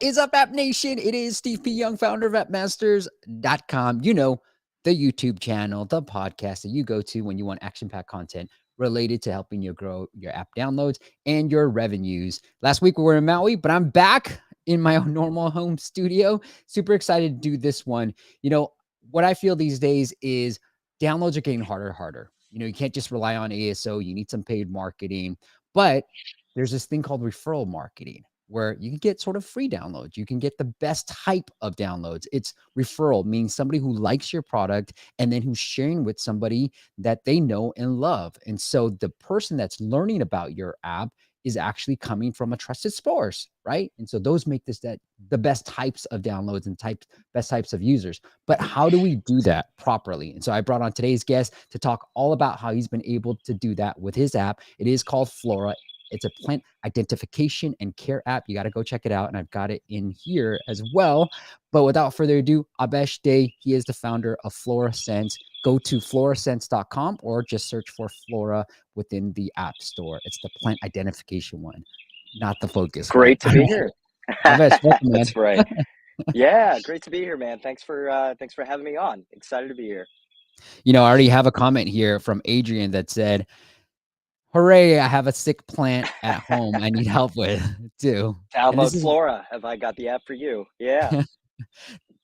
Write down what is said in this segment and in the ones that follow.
is up, App Nation? It is Steve P. Young, founder of appmasters.com. You know, the YouTube channel, the podcast that you go to when you want action-packed content related to helping you grow your app downloads and your revenues. Last week we were in Maui, but I'm back in my own normal home studio. Super excited to do this one. You know, what I feel these days is downloads are getting harder and harder. You know, you can't just rely on ASO. You need some paid marketing, but there's this thing called referral marketing where you can get sort of free downloads. You can get the best type of downloads. It's referral, means somebody who likes your product and then who's sharing with somebody that they know and love. And so the person that's learning about your app is actually coming from a trusted source, right? And so those make this that the best types of downloads and best types of users. But how do we do that properly? And so I brought on today's guest to talk all about how he's been able to do that with his app. It is called Flora. It's a plant identification and care app. You got to go check it out. And I've got it in here as well. But without further ado, Aabesh Day, he is the founder of Flora Sense. Go to florasense.com or just search for Flora within the App Store. It's the plant identification one, not the focus one. Great to be here. Aabesh, welcome, man. That's right. Yeah, great to be here, man. Thanks for having me on. Excited to be here. You know, I already have a comment here from Adrian that said, hooray, I have a sick plant at home I need help with too. Download Flora. Have I got the app for you? Yeah.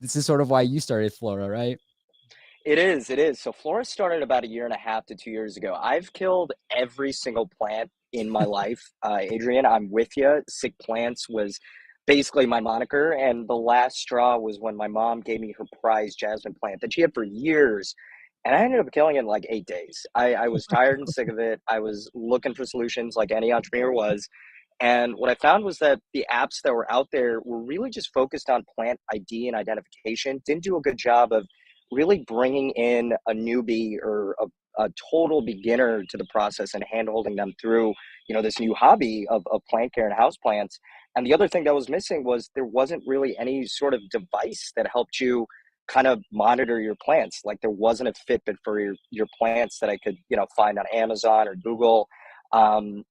This is sort of why you started Flora, right? It is. So Flora started about 1.5 to 2 years ago. I've killed every single plant in my life. Adrian, I'm with you. Sick plants was basically my moniker. And the last straw was when my mom gave me her prized jasmine plant that she had for years. And I ended up killing it in like 8 days. I was tired and sick of it. I was looking for solutions like any entrepreneur was. And what I found was that the apps that were out there were really just focused on plant ID and identification, didn't do a good job of really bringing in a newbie or a total beginner to the process and hand-holding them through, this new hobby of plant care and house plants. And the other thing that was missing was there wasn't really any sort of device that helped you kind of monitor your plants. Like there wasn't a Fitbit for your plants that I could, find on Amazon or Google.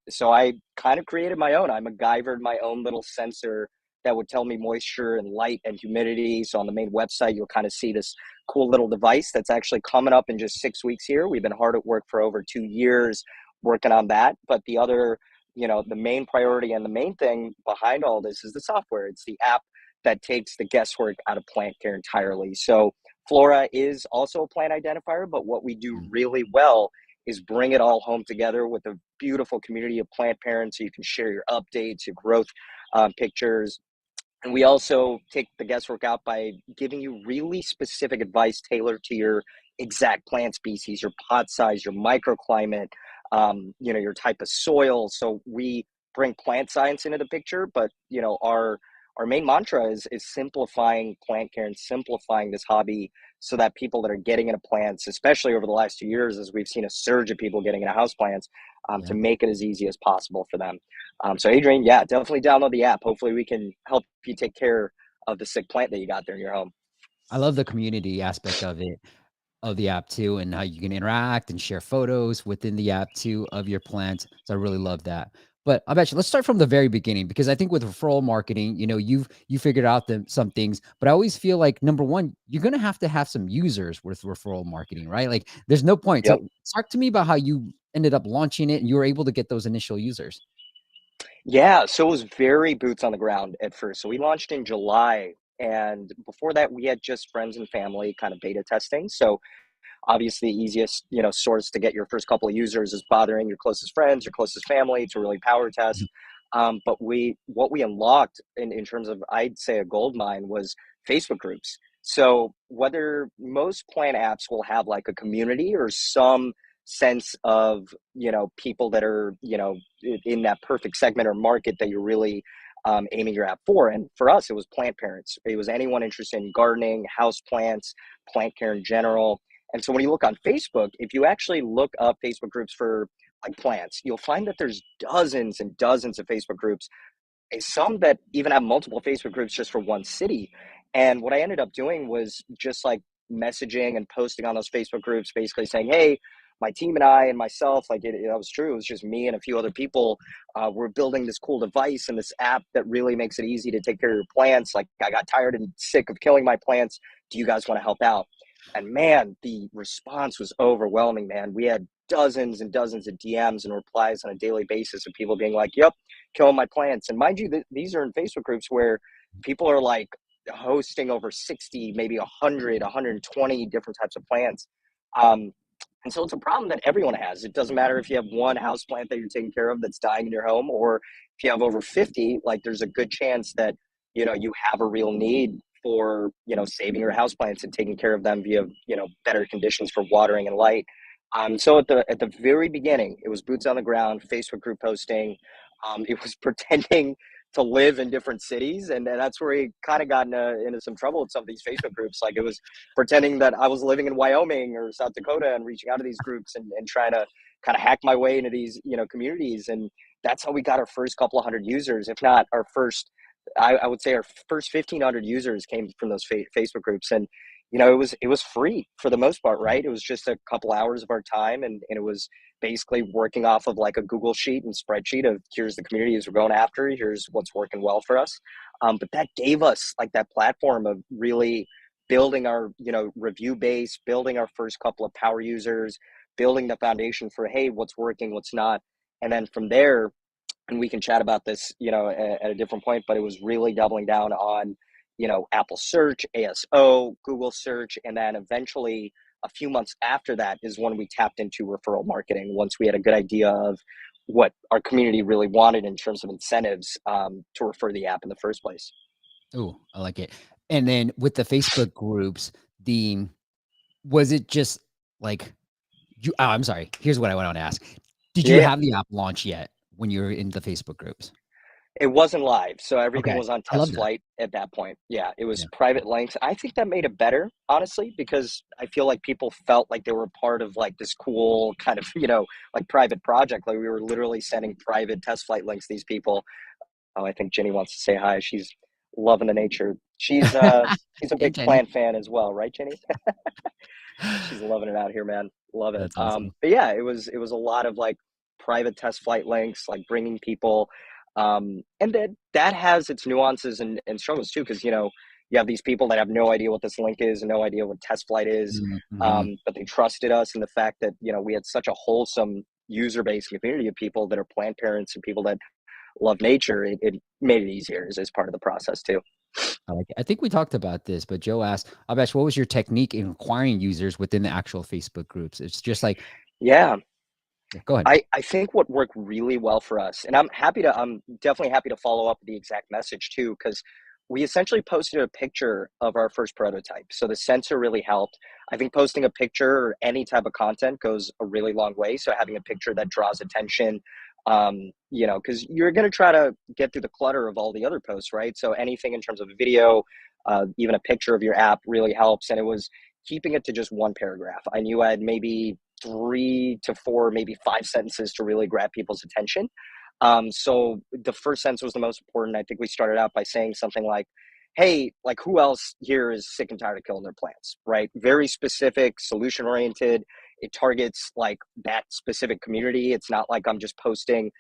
So I kind of created my own. I MacGyvered my own little sensor that would tell me moisture and light and humidity. So on the main website, you'll kind of see this cool little device that's actually coming up in just 6 weeks here. We've been hard at work for over 2 years working on that. But the other, the main priority and the main thing behind all this is the software. It's the app that takes the guesswork out of plant care entirely. So Flora is also a plant identifier, but what we do really well is bring it all home together with a beautiful community of plant parents so you can share your updates, your growth pictures. And we also take the guesswork out by giving you really specific advice tailored to your exact plant species, your pot size, your microclimate, your type of soil. So we bring plant science into the picture, but our main mantra is simplifying plant care and simplifying this hobby so that people that are getting into plants, especially over the last 2 years, as we've seen a surge of people getting into house plants, to make it as easy as possible for them. So Adrian, yeah, definitely download the app. Hopefully we can help you take care of the sick plant that you got there in your home. I love the community aspect of it, of the app too, and how you can interact and share photos within the app too of your plants. So I really love that. But I bet you, let's start from the very beginning, because I think with referral marketing, you figured out some things, but I always feel like number one, you're going to have some users with referral marketing, right? Like there's no point. Yep. So talk to me about how you ended up launching it and you were able to get those initial users. Yeah, so it was very boots on the ground at first. So we launched in July, and before that we had just friends and family kind of beta testing. So obviously the easiest, source to get your first couple of users is bothering your closest friends, your closest family to really power test. But what we unlocked in terms of, I'd say, a gold mine was Facebook groups. So whether most plant apps will have like a community or some sense of, people that are, in that perfect segment or market that you're really aiming your app for. And for us, it was plant parents. It was anyone interested in gardening, house plants, plant care in general. And so when you look on Facebook, if you actually look up Facebook groups for like plants, you'll find that there's dozens and dozens of Facebook groups, some that even have multiple Facebook groups just for one city. And what I ended up doing was just like messaging and posting on those Facebook groups, basically saying, hey, my team and I and myself, like that was true. It was just me and a few other people. We're building this cool device and this app that really makes it easy to take care of your plants. Like I got tired and sick of killing my plants. Do you guys want to help out? And man, the response was overwhelming, man. We had dozens and dozens of DMs and replies on a daily basis of people being like, yep, killing my plants. And mind you, these are in Facebook groups where people are like hosting over 60, maybe 100, 120 different types of plants. Um, and so it's a problem that everyone has. It doesn't matter if you have one house plant that you're taking care of that's dying in your home, or if you have over 50, like there's a good chance that, you have a real need for, saving your house plants and taking care of them via, better conditions for watering and light. So at the very beginning, it was boots on the ground, Facebook group posting. It was pretending to live in different cities, and that's where he kind of got into some trouble with some of these Facebook groups. Like it was pretending that I was living in Wyoming or South Dakota and reaching out to these groups and trying to kind of hack my way into these communities. And that's how we got our first couple of hundred users, if not our first. I would say our first 1,500 users came from those Facebook groups, and it was free for the most part, right? It was just a couple hours of our time, and it was basically working off of like a Google sheet and spreadsheet of here's the communities we're going after, here's what's working well for us. But that gave us like that platform of really building our review base, building our first couple of power users, building the foundation for hey, what's working, what's not, and then from there, and we can chat about this, at a different point, but it was really doubling down on, Apple search, ASO, Google search. And then eventually a few months after that is when we tapped into referral marketing. Once we had a good idea of what our community really wanted in terms of incentives to refer the app in the first place. Oh, I like it. And then with the Facebook groups, the was it just like I'm sorry. Here's what I want to ask. Did you Yeah. have the app launch yet when you were in the Facebook groups? It wasn't live, so everything Okay. was on I love test that. flight at that point. Yeah, it was Yeah. private links. I think that made it better, honestly, because I feel like people felt like they were part of like this cool kind of, like private project. Like we were literally sending private test flight links to these people. Oh, I think Jenny wants to say hi. She's loving the nature. She's a Hey, big Jenny. plant fan as well, right, Jenny? She's loving it out here, man. Love it. That's awesome. But yeah, it was a lot of like private test flight links, like bringing people, and that has its nuances and struggles too, because you have these people that have no idea what this link is and no idea what test flight is, Mhm. but they trusted us, and the fact that we had such a wholesome user base community of people that are plant parents and people that love nature, it made it easier as part of the process too. I like it. I think we talked about this, but Joe asked, Abesh, what was your technique in acquiring users within the actual Facebook groups? It's just like, Yeah. yeah, go ahead. I think what worked really well for us, and I'm definitely happy to follow up with the exact message too, because we essentially posted a picture of our first prototype. So the sensor really helped. I think posting a picture or any type of content goes a really long way. So having a picture that draws attention, because you're going to try to get through the clutter of all the other posts, right? So anything in terms of a video, even a picture of your app really helps. And it was keeping it to just one paragraph. I knew I had maybe 3 to 4, maybe 5 sentences to really grab people's attention. So the first sentence was the most important. I think we started out by saying something like, hey, like who else here is sick and tired of killing their plants, right? Very specific, solution oriented. It targets like that specific community. It's not like I'm just posting,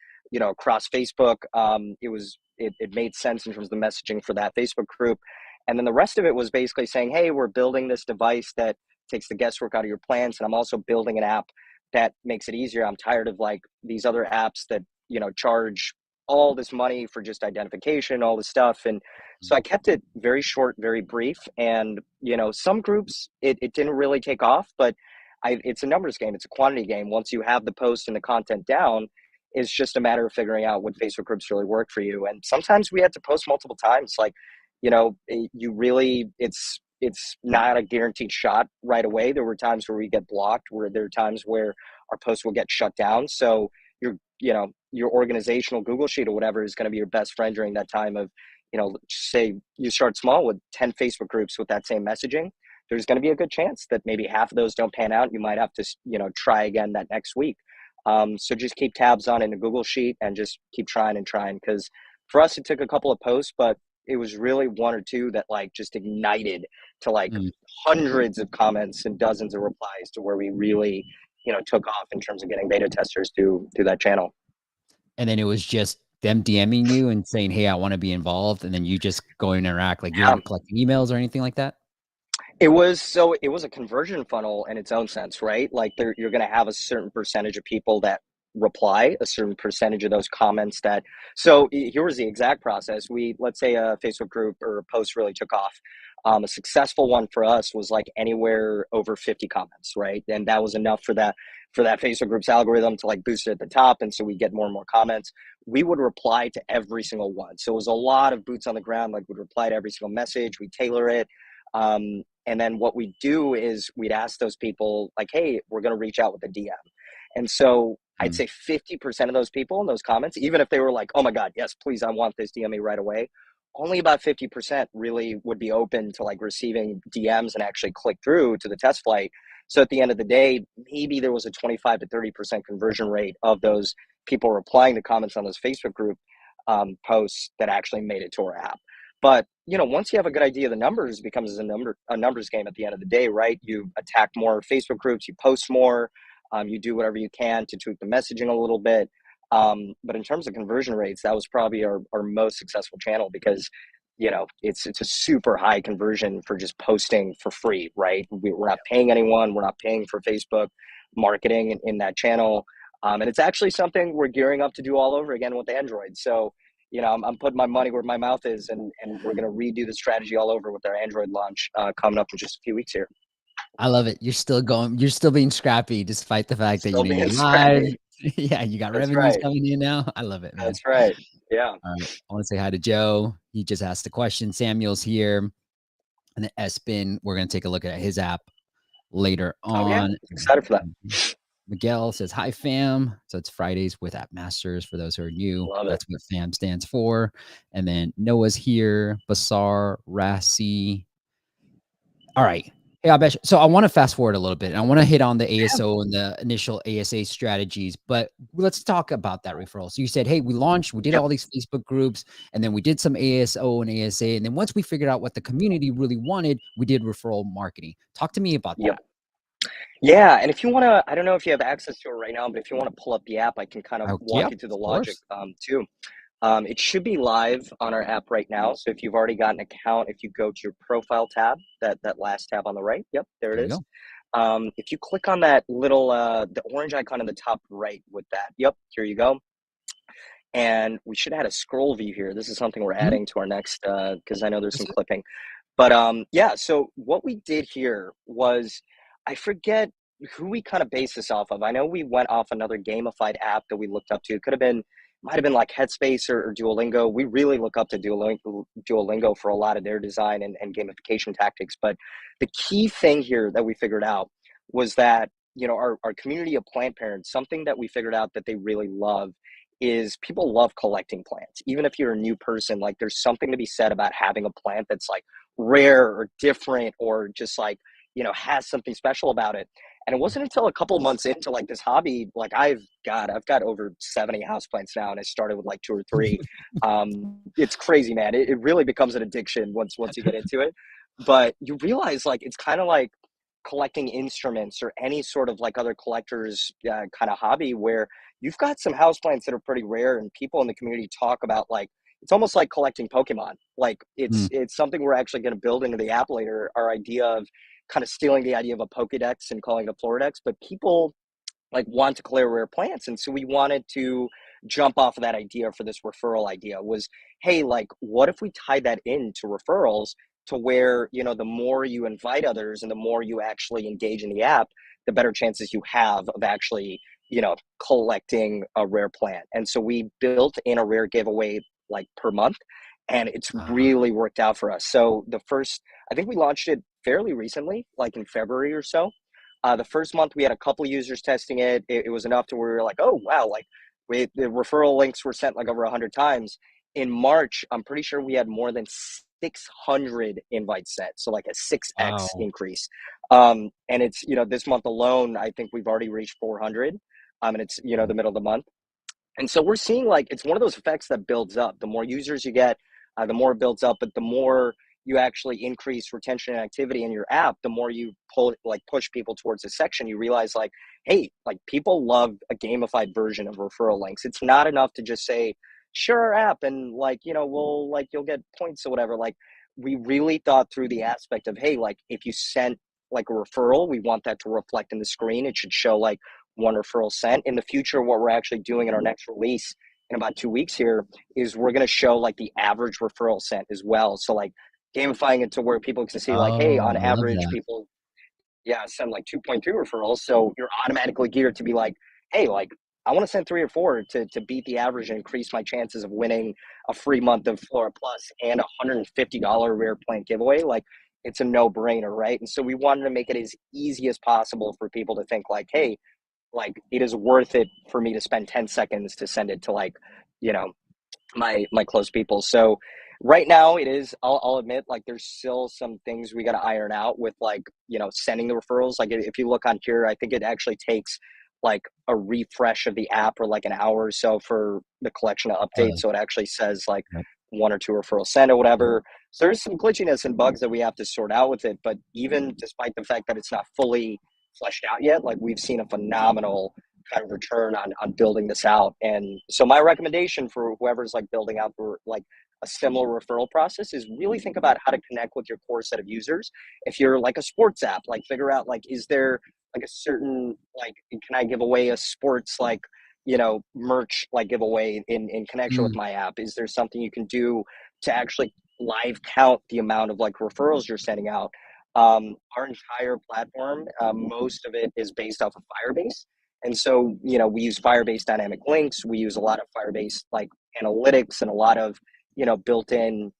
across Facebook. It made sense in terms of the messaging for that Facebook group. And then the rest of it was basically saying, hey, we're building this device that takes the guesswork out of your plants. And I'm also building an app that makes it easier. I'm tired of like these other apps that, charge all this money for just identification, all this stuff. And so I kept it very short, very brief. And, some groups, it didn't really take off, but it's a numbers game. It's a quantity game. Once you have the post and the content down, it's just a matter of figuring out what Facebook groups really work for you. And sometimes we had to post multiple times. Like, you really, it's not a guaranteed shot right away. There were times where we get blocked, where there are times where our post will get shut down. So your organizational Google sheet or whatever is going to be your best friend during that time of, say you start small with 10 Facebook groups with that same messaging. There's going to be a good chance that maybe half of those don't pan out. You might have to, try again that next week. So just keep tabs on in a Google sheet and just keep trying and trying. Because for us, it took a couple of posts, but it was really one or two that like just ignited to like Mm. hundreds of comments and dozens of replies to where we really took off in terms of getting beta testers to that channel. And then it was just them DMing you and saying, "Hey, I want to be involved," and then you just go and interact. Like you Yeah. weren't collecting emails or anything like that. It was a conversion funnel in its own sense, right? Like you're going to have a certain percentage of people that reply, a certain percentage of those comments that. So here was the exact process. Let's say a Facebook group or a post really took off. A successful one for us was like anywhere over 50 comments, right? And that was enough for that Facebook group's algorithm to like boost it at the top, and so we get more and more comments. We would reply to every single one. So it was a lot of boots on the ground. Like we'd reply to every single message. We tailor it. And then what we do is we'd ask those people like, hey, we're going to reach out with a DM. And so I'd Mm. say 50% of those people in those comments, even if they were like, oh my God, yes, please, I want this, DM me right away. Only about 50% really would be open to like receiving DMs and actually click through to the test flight. So at the end of the day, maybe there was a 25 to 30% conversion rate of those people replying to comments on those Facebook group posts that actually made it to our app. But once you have a good idea of the numbers, it becomes a numbers game at the end of the day, right? You attack more Facebook groups, you post more, you do whatever you can to tweak the messaging a little bit. But in terms of conversion rates, that was probably our most successful channel because it's a super high conversion for just posting for free, right? We're not paying anyone, we're not paying for Facebook marketing in that channel. And it's actually something we're gearing up to do all over again with Android. So I'm putting my money where my mouth is, and we're going to redo the strategy all over with our Android launch coming up in just a few weeks here. I love it. You're still going. You're still being scrappy, despite the fact that you Still made it being live. scrappy. Yeah, you got That's revenues right. coming in now. I love it, man. That's right. Yeah. All right, I want to say hi to Joe. He just asked the question. Samuel's here, and then Espin. We're gonna take a look at his app later Oh yeah. on. Excited for that. Miguel says, "Hi, fam." So it's Fridays with App Masters. For those who are new, Love it. that's what fam stands for. And then Noah's here, Basar, Rassi. All right. Hey, Aabesh. So I want to fast forward a little bit. I want to hit on the ASO and the initial ASA strategies, but let's talk about that referral. So you said, hey, we launched, we did Yep. all these Facebook groups, and then we did some ASO and ASA. And then once we figured out what the community really wanted, we did referral marketing. Talk to me about Yep. that. Yeah, and if you want to, I don't know if you have access to it right now, but if you want to pull up the app, I can kind of walk Yep, you through the of logic course. too. It should be live on our app right now. So if you've already got an account, if you go to your profile tab, that last tab on the right, yep, there it There we is. go. If you click on that little the orange icon in the top right with that, yep, here you go. And we should add a scroll view here. This is something we're Mhm. adding to our next because I know there's That's some it. clipping. But yeah, so what we did here was I forget who we kind of based this off of. I know we went off another gamified app that we looked up to. It could have been, might have been like Headspace or Duolingo. We really look up to Duolingo for a lot of their design and gamification tactics. But the key thing here that we figured out was that, our community of plant parents, something that we figured out that they really love is people love collecting plants. Even if you're a new person, like there's something to be said about having a plant that's like rare or different or just like has something special about it. And it wasn't until a couple of months into like this hobby, like I've got over 70 houseplants now, and I started with like two or three. It's crazy, man. It really becomes an addiction once you get into it. But you realize like it's kind of like collecting instruments or any sort of like other collectors kind of hobby where you've got some houseplants that are pretty rare, and people in the community talk about like it's almost like collecting Pokemon. Like Mm. it's something we're actually going to build into the app later. Our idea of kind of stealing the idea of a Pokedex and calling it a Floradex, but people like want to clear rare plants, and so we wanted to jump off of that idea for this referral idea was, hey, like what if we tie that into referrals to where the more you invite others and the more you actually engage in the app, the better chances you have of actually collecting a rare plant. And so we built in a rare giveaway like per month, and it's Uh, really worked out for us. So the first, I think we launched it fairly recently, like in February or so. The first month we had a couple users testing it. It was enough to where we were like, oh wow, like the referral links were sent like over 100 times. In March, I'm pretty sure we had more than 600 invites sent, so like a 6x wow. increase. And it's this month alone, I think we've already reached 400. And it's the middle of the month. And so we're seeing like it's one of those effects that builds up. The more users you get, the more it builds up, but the more you actually increase retention and activity in your app, the more you push people towards a section, you realize like, hey, like people love a gamified version of referral links. It's not enough to just say, share our app and like, we'll like, you'll get points or whatever. Like we really thought through the aspect of, hey, like if you sent like a referral, we want that to reflect in the screen. It should show like one referral sent. In the future, what we're actually doing in our next release in about 2 weeks here is we're going to show like the average referral sent as well. So like gamifying it to where people can see like, hey, Oh, on I love average, that. people, yeah, send like 2.2 referrals. So you're automatically geared to be like, hey, like I want to send 3 or 4 to beat the average and increase my chances of winning a free month of Flora Plus and $150 rare plant giveaway. Like it's a no brainer, right? And so we wanted to make it as easy as possible for people to think like, hey, like it is worth it for me to spend 10 seconds to send it to like, you know, my close people. So right now it is, I'll admit, like there's still some things we got to iron out with like, sending the referrals. Like if you look on here, I think it actually takes like a refresh of the app or like an hour or so for the collection of updates. So it actually says like Yep, 1 or 2 referrals sent or yep. whatever. So there's some glitchiness and bugs that we have to sort out with it. But even despite the fact that it's not fully fleshed out yet, like we've seen a phenomenal kind of return on building this out. And so my recommendation for whoever's like building out for like a similar referral process is really think about how to connect with your core set of users. If you're like a sports app, like figure out like, is there like a certain like, can I give away a sports like, merch like giveaway in connection with Mm, my app? Is there something you can do to actually live count the amount of like referrals you're sending out? Our entire platform, most of it is based off of Firebase. And so, we use Firebase dynamic links. We use a lot of Firebase like analytics and a lot of, built-in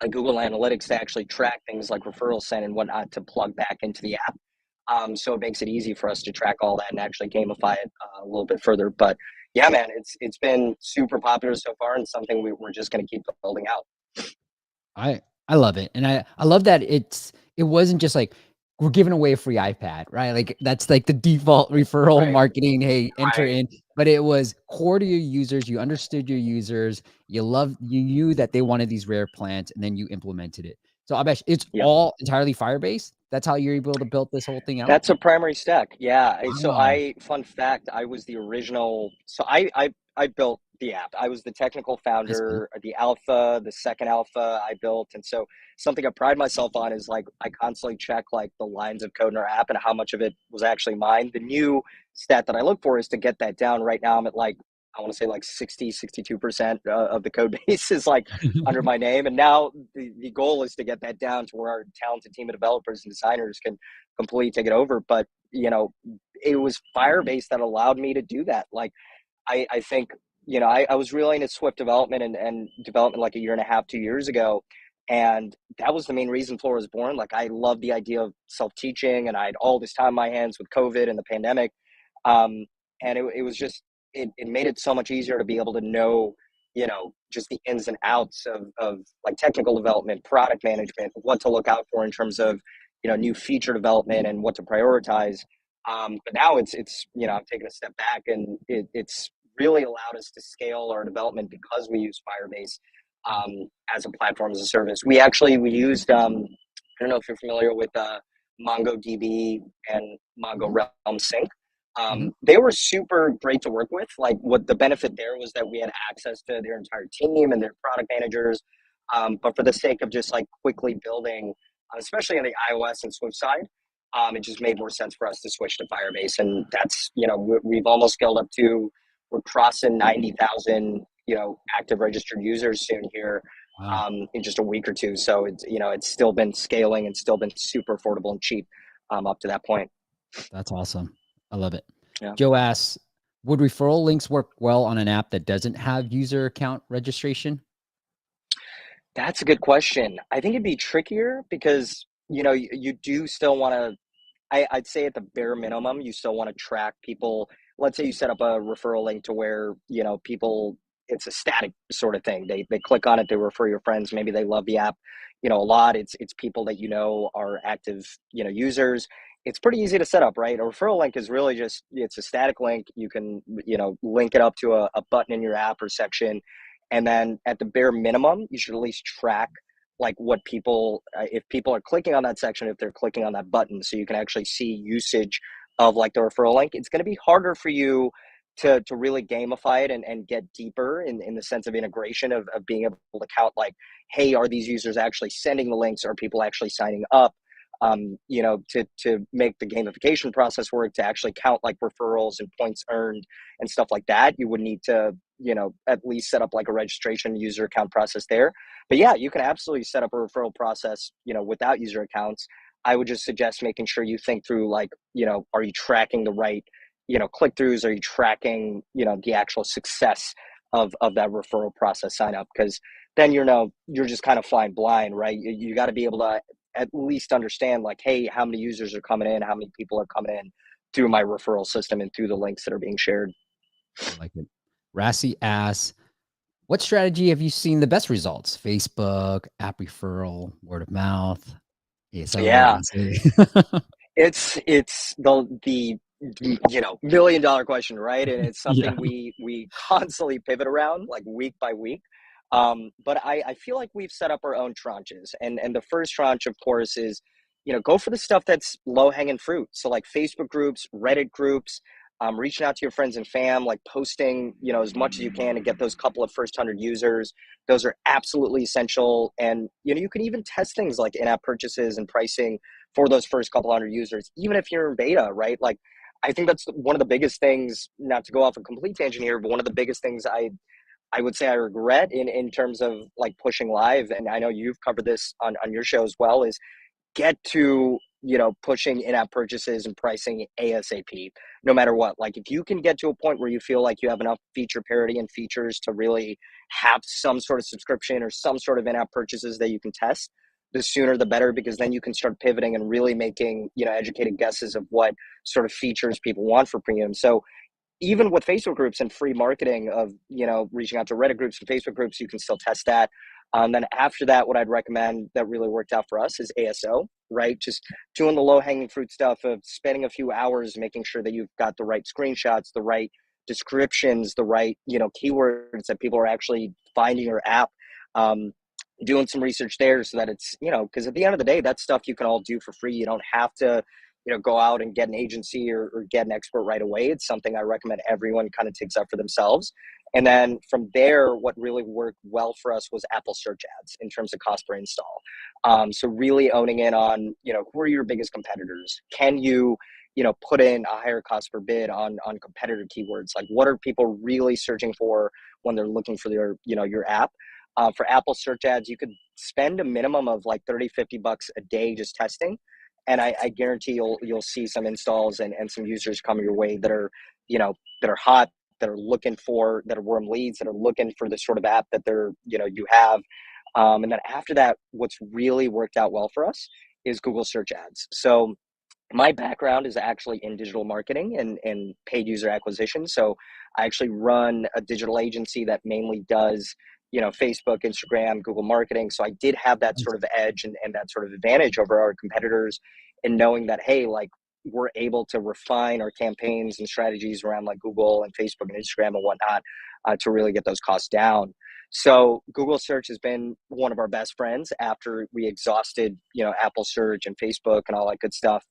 like Google Analytics to actually track things like referral sent and whatnot to plug back into the app. So it makes it easy for us to track all that and actually gamify it a little bit further. But yeah, man, it's been super popular so far and something we're just going to keep building out. I I love it, and I love that it wasn't just like, "We're giving away a free iPad," right? Like, that's like the default referral Right. marketing, "Hey, enter Right. in," but it was core to your users, you understood your users, you knew that they wanted these rare plants, and then you implemented it. So, Abesh, it's Yep. all entirely Firebase? That's how you're able to build this whole thing out? That's a primary stack. Yeah. So Wow. fun fact, I was the original. So I built the app. I was the technical That's good. founder, the alpha, the second alpha I built. And so something I pride myself on is like, I constantly check like the lines of code in our app and how much of it was actually mine. The new stat that I look for is to get that down. Right now I'm at like, I want to say like 62% of the code base is like under my name. And now the goal is to get that down to where our talented team of developers and designers can completely take it over. But it was Firebase that allowed me to do that. Like I think I was really into Swift development and development like a year and a half, 2 years ago, and that was the main reason Flora was born. Like I love the idea of self-teaching, and I had all this time on my hands with COVID and the pandemic, um, and it was just it made it so much easier to be able to know just the ins and outs of like technical development, product management, what to look out for in terms of new feature development and what to prioritize. But now it's I'm taking a step back, and it's really allowed us to scale our development because we use Firebase as a platform as a service. We used I don't know if you're familiar with MongoDB and Mongo Realm Sync. Mhm. They were super great to work with. Like what the benefit there was that we had access to their entire team and their product managers. But for the sake of just like quickly building, especially on the iOS and Swift side, it just made more sense for us to switch to Firebase. And that's, we've almost scaled up to, we're crossing 90,000, active registered users soon here Wow. in just a week or two. So it's still been scaling and still been super affordable and cheap up to that point. That's awesome. I love it. Yeah. Joe asks, "Would referral links work well on an app that doesn't have user account registration?" That's a good question. I think it'd be trickier because, you do still want to, I'd say at the bare minimum, you still want to track people. Let's say you set up a referral link to where, people, it's a static sort of thing. They click on it, they refer your friends. Maybe they love the app, a lot. It's people that are active, users. It's pretty easy to set up, right? A referral link is really just, it's a static link. You can, link it up to a button in your app or section. And then at the bare minimum, you should at least track like what people, if people are clicking on that section, if they're clicking on that button, so you can actually see usage of like the referral link. It's going to be harder for you to really gamify it and get deeper in the sense of integration of being able to count like, hey, are these users actually sending the links? Are people actually signing up? You know, to make the gamification process work, to actually count like referrals and points earned and stuff like that, you would need to, you know, at least set up like a registration user account process there. But yeah, you can absolutely set up a referral process, you know, without user accounts. I would just suggest making sure you think through like, you know, are you tracking the right, you know, click throughs? Are you tracking, you know, the actual success of that referral process sign up? Because then, you know, you're just kind of flying blind, right? You got to be able to at least understand like, hey, how many users are coming in, how many people are coming in through my referral system and through the links that are being shared. I like it. Rassi asks, what strategy have you seen the best results? Facebook, app referral, word of mouth, ASO, Yeah, ASA. it's the you know, $1 million question, right? And it's Yeah. something we constantly pivot around like week by week. But I feel like we've set up our own tranches, and the first tranche, of course, is, you know, go for the stuff that's low hanging fruit. So like Facebook groups, Reddit groups, reaching out to your friends and fam, like posting, you know, as much as you can to get those couple of first 100 users. Those are absolutely essential. And you know, you can even test things like in-app purchases and pricing for those first couple hundred users, even if you're in beta, right? Like, I think that's one of the biggest things, not to go off a complete tangent here, but one of the biggest things I would say I regret in terms of like pushing live, and I know you've covered this on your show as well, is get to, you know, pushing in-app purchases and pricing ASAP, no matter what. Like if you can get to a point where you feel like you have enough feature parity and features to really have some sort of subscription or some sort of in-app purchases that you can test, the sooner the better, because then you can start pivoting and really making, you know, educated guesses of what sort of features people want for premium. So even with Facebook groups and free marketing of, you know, reaching out to Reddit groups and Facebook groups, you can still test that. Then after that, what I'd recommend that really worked out for us is ASO, right? Just doing the low hanging fruit stuff of spending a few hours making sure that you've got the right screenshots, the right descriptions, the right, you know, keywords that people are actually finding your app. Doing some research there so that it's, you know, because at the end of the day, that stuff you can all do for free. You don't have to, you know, go out and get an agency or get an expert right away. It's something I recommend everyone kind of takes up for themselves. And then from there, what really worked well for us was Apple search ads in terms of cost per install. So really owning in on, you know, who are your biggest competitors? Can you, you know, put in a higher cost per bid on competitor keywords? Like what are people really searching for when they're looking for their, you know, your app? For Apple search ads, you could spend a minimum of like 30, $50 a day just testing. And I guarantee you'll see some installs and some users come your way that are, you know, that are hot, that are looking for, that are warm leads, that are looking for the sort of app that they're, you know, you have. And then after that, what's really worked out well for us is Google search ads. So my background is actually in digital marketing and paid user acquisition. So I actually run a digital agency that mainly does, you know, Facebook, Instagram, Google marketing. So I did have that sort of edge and that sort of advantage over our competitors in knowing that, hey, like we're able to refine our campaigns and strategies around like Google and Facebook and Instagram and whatnot to really get those costs down. So Google search has been one of our best friends after we exhausted, you know, Apple search and Facebook and all that good stuff.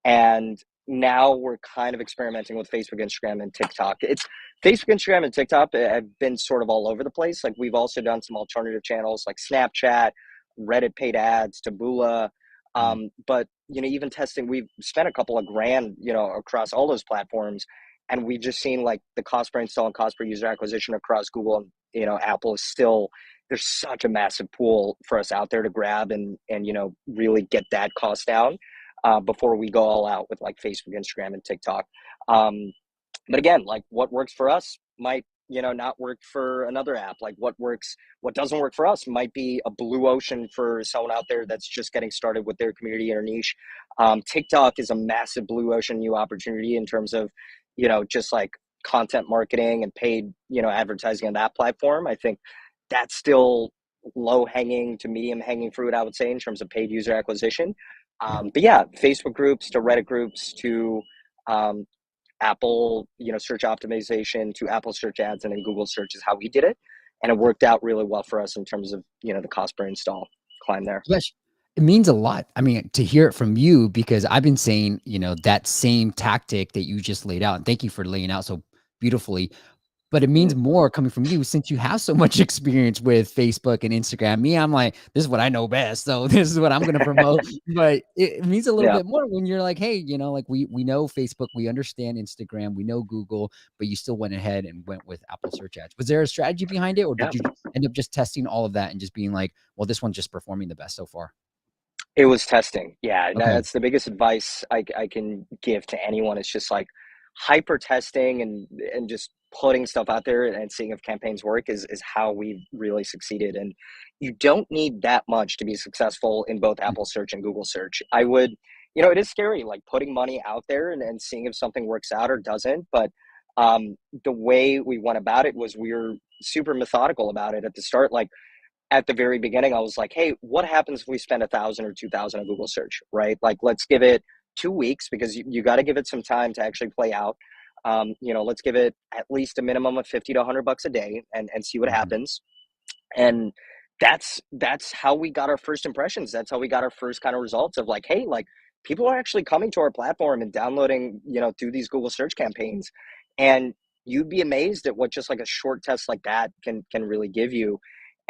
And now we're kind of experimenting with Facebook, Instagram, and TikTok. It's Facebook, Instagram, and TikTok have been sort of all over the place. Like we've also done some alternative channels like Snapchat, Reddit paid ads, Taboola. Mm. But you know, even testing, we've spent a couple of grand, you know, across all those platforms, and we've just seen like the cost per install and cost per user acquisition across Google and, you know, Apple is still, there's such a massive pool for us out there to grab and you know, really get that cost down before we go all out with like Facebook, Instagram, and TikTok. But again, like what works for us might, you know, not work for another app. Like what doesn't work for us might be a blue ocean for someone out there that's just getting started with their community or niche. TikTok is a massive blue ocean new opportunity in terms of, you know, just like content marketing and paid, you know, advertising on that platform. I think that's still low hanging to medium hanging fruit, I would say, in terms of paid user acquisition. Yeah. But yeah, Facebook groups to Reddit groups to um, Apple, you know, search optimization to Apple search ads and then Google search is how we did it. And it worked out really well for us in terms of, you know, the cost per install. climb there. Yes. It means a lot. I mean, to hear it from you because I've been saying, that same tactic that you just laid out, and thank you for laying out so beautifully. But it means Mhm. more coming from you since you have so much experience with Facebook and Instagram. Me, I'm like, this is what I know best. So this is what I'm gonna promote. But it means a little Yeah. bit more when you're like, hey, like we know Facebook, we understand Instagram, we know Google, but you still went ahead and went with Apple search ads. Was there a strategy behind it, or Yeah. did you end up just testing all of that and just being like, well, this one's just performing the best so far? It was testing. Yeah, and Okay. that's the biggest advice I can give to anyone. It's just like hyper testing and just putting stuff out there and seeing if campaigns work is how we've really succeeded. And you don't need that much to be successful in both Mm, Apple search and Google search. I would, it is scary, like putting money out there and seeing if something works out or doesn't. But the way we went about it was we were super methodical about it at the start. Like at the very beginning, I was like, hey, what happens if we spend 1,000 or 2,000 on Google search, right? Like, let's give it 2 weeks because you got to give it some time to actually play out. Let's give it at least a minimum of 50 to 100 bucks a day and see what mhm, happens. And that's how we got our first impressions. That's how we got our first kind of results of like, hey, like people are actually coming to our platform and downloading, through these Google search campaigns. And you'd be amazed at what just like a short test like that can really give you.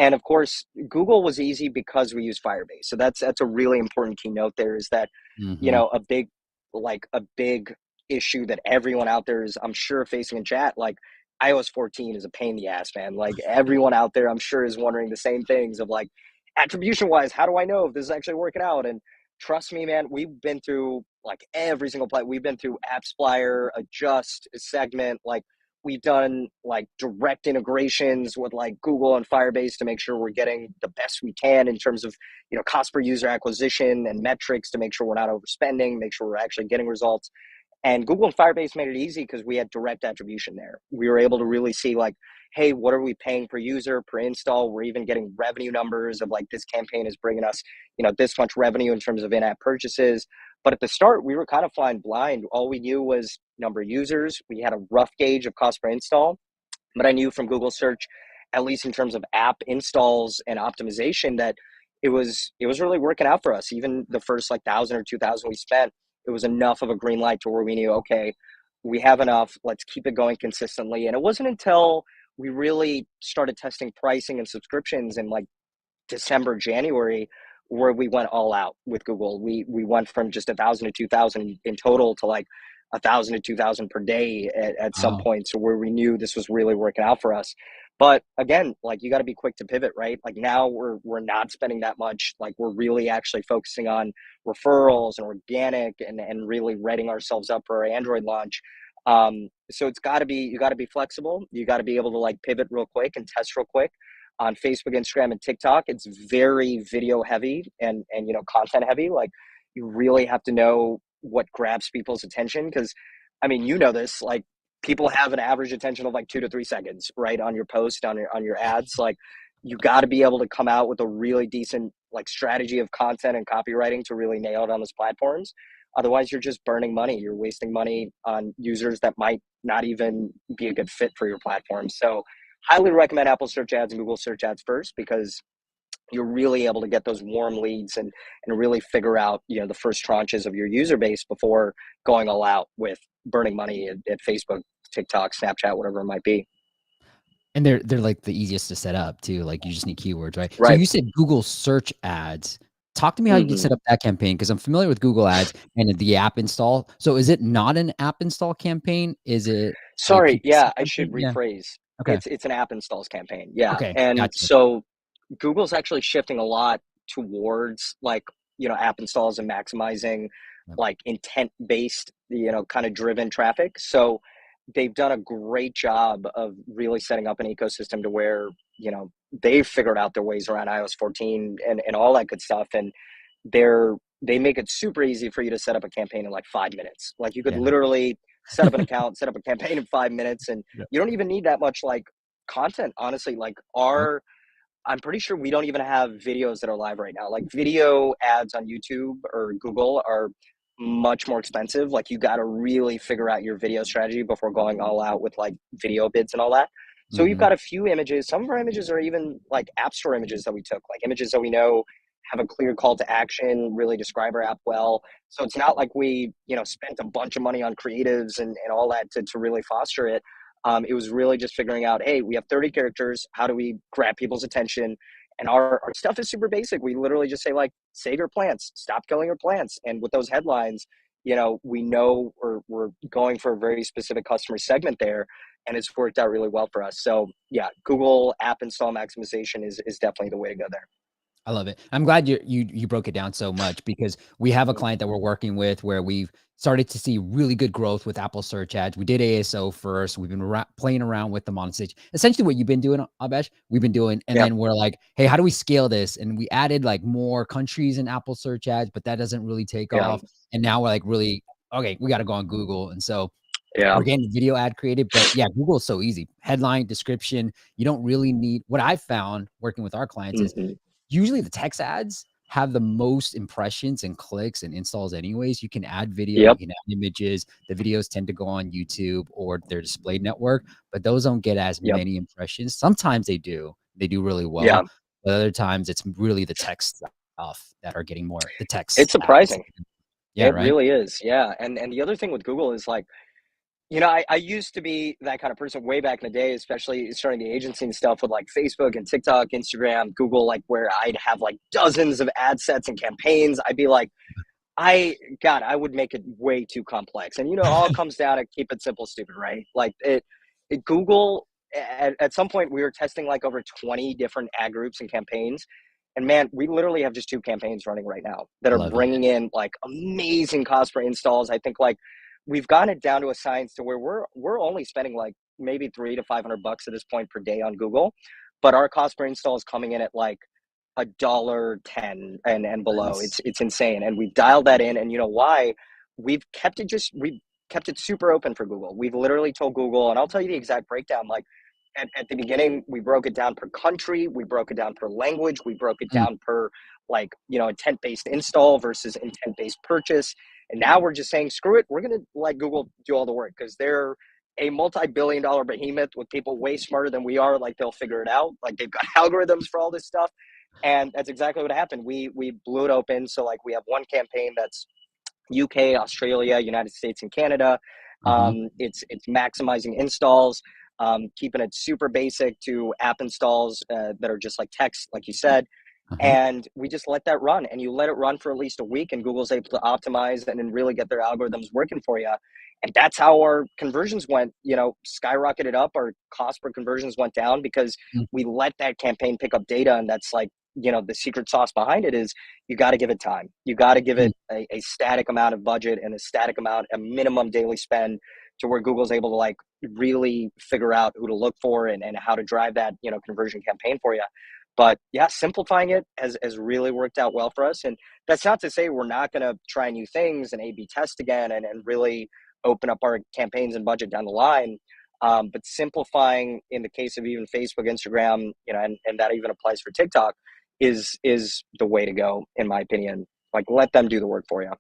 And of course, Google was easy because we use Firebase. So that's a really important keynote there is that, mhm. a big issue that everyone out there is, I'm sure, facing in chat, like iOS 14 is a pain in the ass, man. Like everyone out there, I'm sure, is wondering the same things of like, attribution wise, how do I know if this is actually working out? And trust me, man, we've been through like every single play. We've been through AppsFlyer, Adjust, Segment. Like we've done like direct integrations with like Google and Firebase to make sure we're getting the best we can in terms of, cost per user acquisition and metrics to make sure we're not overspending, make sure we're actually getting results. And Google and Firebase made it easy because we had direct attribution there. We were able to really see like, hey, what are we paying per user, per install? We're even getting revenue numbers of like this campaign is bringing us, this much revenue in terms of in-app purchases. But at the start, we were kind of flying blind. All we knew was number of users. We had a rough gauge of cost per install, but I knew from Google search, at least in terms of app installs and optimization, that it was really working out for us. Even the first like 1,000 or 2,000 we spent, it was enough of a green light to where we knew, okay, we have enough. Let's keep it going consistently. And it wasn't until we really started testing pricing and subscriptions in like December, January, where we went all out with Google. We went from just 1,000 to 2,000 in total to like 1,000 to 2,000 per day at some Wow. point. So where we knew this was really working out for us. But again, like you got to be quick to pivot, right? Like now we're not spending that much. Like we're really actually focusing on referrals and organic and really readying ourselves up for our Android launch. So it's got to be you got to be flexible. You got to be able to like pivot real quick and test real quick on Facebook, Instagram, and TikTok. It's very video heavy and content heavy. Like you really have to know what grabs people's attention because I mean, this, like people have an average attention of like 2 to 3 seconds, right? On your post, on your ads. Like you got to be able to come out with a really decent like strategy of content and copywriting to really nail it on those platforms. Otherwise, you're just burning money. You're wasting money on users that might not even be a good fit for your platform. So highly recommend Apple search ads and Google search ads first because you're really able to get those warm leads and really figure out the first tranches of your user base before going all out with burning money at Facebook, TikTok, Snapchat, whatever it might be. And they're like the easiest to set up too. Like you just need keywords, right? So Right. you said Google search ads. Talk to me how you Hmm. set up that campaign because I'm familiar with Google ads and the app install. So is it not an app install campaign? Is it a Sorry, PPC yeah, I should campaign? Yeah. rephrase. Okay. It's an app installs campaign. Yeah, Okay. and Gotcha. so Google's actually shifting a lot towards like, app installs and maximizing Yep. like intent based, kind of driven traffic. So they've done a great job of really setting up an ecosystem to where, they've figured out their ways around iOS 14 and all that good stuff. And they make it super easy for you to set up a campaign in like 5 minutes. Like you could Yeah. literally set up an account, set up a campaign in 5 minutes, and Yep. you don't even need that much like content, honestly. Like Yep. I'm pretty sure we don't even have videos that are live right now. Like video ads on YouTube or Google are much more expensive. Like you got to really figure out your video strategy before going all out with like video bids and all that. So we've Mhm. got a few images. Some of our images are even like App Store images that we took, like images that we know have a clear call to action, really describe our app well. So it's not like we, spent a bunch of money on creatives and all that to really foster it. It was really just figuring out, hey, we have 30 characters. How do we grab people's attention? And our stuff is super basic. We literally just say, like, save your plants, stop killing your plants. And with those headlines, we know we're going for a very specific customer segment there, and it's worked out really well for us. So yeah, Google app install maximization is definitely the way to go there. I love it. I'm glad you broke it down so much because we have a client that we're working with where we've started to see really good growth with Apple search ads. We did ASO first. We've been playing around with the monetization. Essentially what you've been doing, Aabesh, we've been doing. And Yep. then we're like, hey, how do we scale this? And we added like more countries in Apple search ads, but that doesn't really take Yeah. off. And now we're like, really, okay, we got to go on Google. And so Yeah. we're getting the video ad created, but yeah, Google is so easy. Headline, description. You don't really need, what I've found working with our clients is Hmm. usually the text ads have the most impressions and clicks and installs anyways. You can add video, you Yep. can add images. The videos tend to go on YouTube or their display network, but those don't get as Yep. many impressions. Sometimes they do. They do really Yeah. well. But other times it's really the text stuff that are getting more the It's text ads. surprising. Yeah, It right? really is. Yeah. And the other thing with Google is, like, I used to be that kind of person way back in the day, especially starting the agency and stuff with like Facebook and TikTok, Instagram, Google, like where I'd have like dozens of ad sets and campaigns. I'd be like, God, I would make it way too complex. And, it all comes down to keep it simple, stupid, right? Like Google, at some point we were testing like over 20 different ad groups and campaigns. And man, we literally have just two campaigns running right now that I are love it. bringing in like amazing cost per installs. I think like we've gotten it down to a science to where we're only spending like maybe 300 to 500 bucks at this point per day on Google, but our cost per install is coming in at like $1.10 and below. Nice. It's insane, and we've dialed that in. And you know why? We've kept it super open for Google. We've literally told Google, and I'll tell you the exact breakdown. Like at the beginning, we broke it down per country, we broke it down per language, we broke it Mm, down per like intent based install versus intent based purchase. And now we're just saying, screw it, we're gonna let Google do all the work because they're a multi-billion-dollar behemoth with people way smarter than we are. Like they'll figure it out. Like they've got algorithms for all this stuff, and that's exactly what happened. We blew it open. So like we have one campaign that's UK, Australia, United States, and Canada. uh-huh, It's maximizing installs, keeping it super basic to app installs that are just like text, like you said. uh-huh. And we just let that run, and you let it run for at least a week, and Google's able to optimize and then really get their algorithms working for you. And that's how our conversions went, skyrocketed up. Our cost per conversions went down because Mm, we let that campaign pick up data. And that's like, the secret sauce behind it is you got to give it time. You got to give mm. it a static amount of budget and a static amount, a minimum daily spend, to where Google's able to like really figure out who to look for and how to drive that, conversion campaign for you. But yeah, simplifying it has really worked out well for us. And that's not to say we're not going to try new things and A/B test again and really open up our campaigns and budget down the line. But simplifying in the case of even Facebook, Instagram, and that even applies for TikTok, is the way to go, in my opinion. Like let them do the work for you.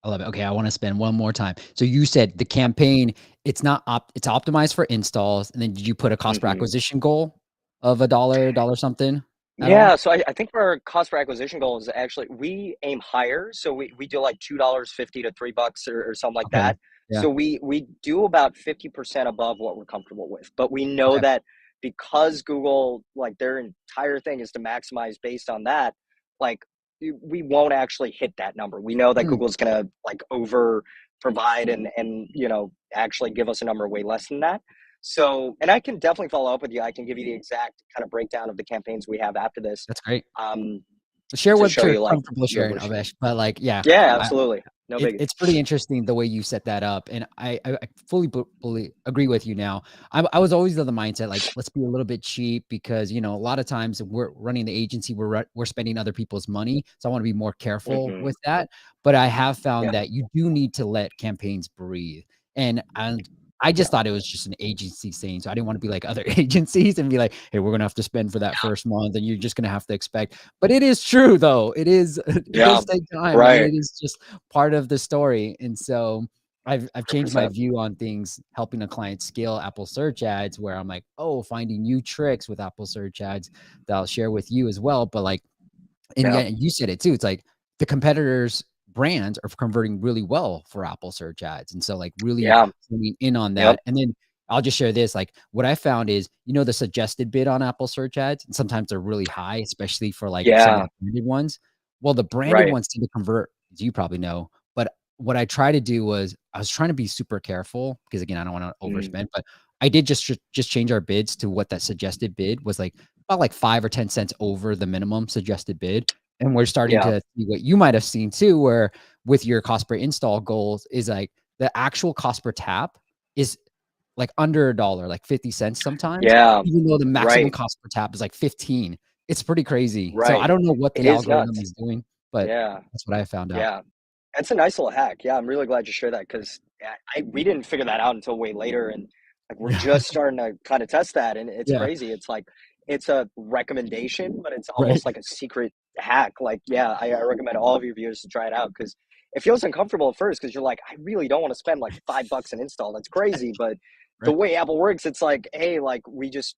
I love it. Okay, I wanna spend one more time. So you said the campaign, it's optimized for installs, and then did you put a cost per Hmm. acquisition goal of $1 something at Yeah, all? so I think our cost per acquisition goal is actually we aim higher. So we do like $2.50 to $3 or something like Okay. that. Yeah. So we do about 50% above what we're comfortable with. But we know Okay. that because Google, like their entire thing is to maximize based on that, like we won't actually hit that number. We know that Mm, Google's gonna like over provide and actually give us a number way less than that. So, and I can definitely follow up with you. I can give you the exact kind of breakdown of the campaigns we have after this, that's great. um, Share to what show you're you like comfortable the sharing, evolution. Avesh, but, like, yeah, Yeah, I absolutely. No biggie. it's pretty interesting the way you set that up, and I fully fully agree with you now. I was always of the mindset, like, let's be a little bit cheap because, a lot of times we're running the agency, we're spending other people's money, so I wanna be more careful Hmm. with that, but I have found Yeah, that you do need to let campaigns breathe, and I yeah, just thought it was just an agency saying, so I didn't wanna be like other agencies and be like, "Hey, we're gonna have to spend for that first month, and you're just gonna have to expect." But it is true though. It is it yeah. does take time, and Right. it is just part of the story. And so I've changed my 100%. view on things, helping a client scale Apple search ads where I'm like, oh, finding new tricks with Apple search ads that I'll share with you as well. But like And Yeah. yeah, you said it too. It's like the competitors' brands are converting really well for Apple search ads. And so like really Yeah. zooming in on Yep. that. And then I'll just share this. Like what I found is, the suggested bid on Apple search ads, and sometimes they're really high, especially for like some of Yeah. the branded ones. Well, the branded Right. ones tend to convert, as you probably know. But what I try to do was I was trying to be super careful because again, I don't want to Mm. overspend, but I did just change our bids to what that suggested bid was like about like 5 or 10 cents over the minimum suggested bid. And we're starting Yeah. to see what you might have seen too, where with your cost per install goals is like the actual cost per tap is like under $1, like 50 cents sometimes, Yeah. even though the maximum Right. cost per tap is like 15. It's pretty crazy. So I Right. don't know what It the is algorithm nuts. is doing, but Yeah. that's what I found out. Yeah. That's a nice little hack. Yeah, I'm really glad you shared that because we didn't figure that out until way later, and like we're Yeah. just starting to kind of test that, and it's Yeah. crazy. It's like it's a recommendation, but it's Right. almost like a secret hack. Like, yeah, I recommend all of your viewers to try it out because it feels uncomfortable at first because you're like, I really don't want to spend like $5 an install. That's crazy, but the Right. way Apple works, it's like, hey, like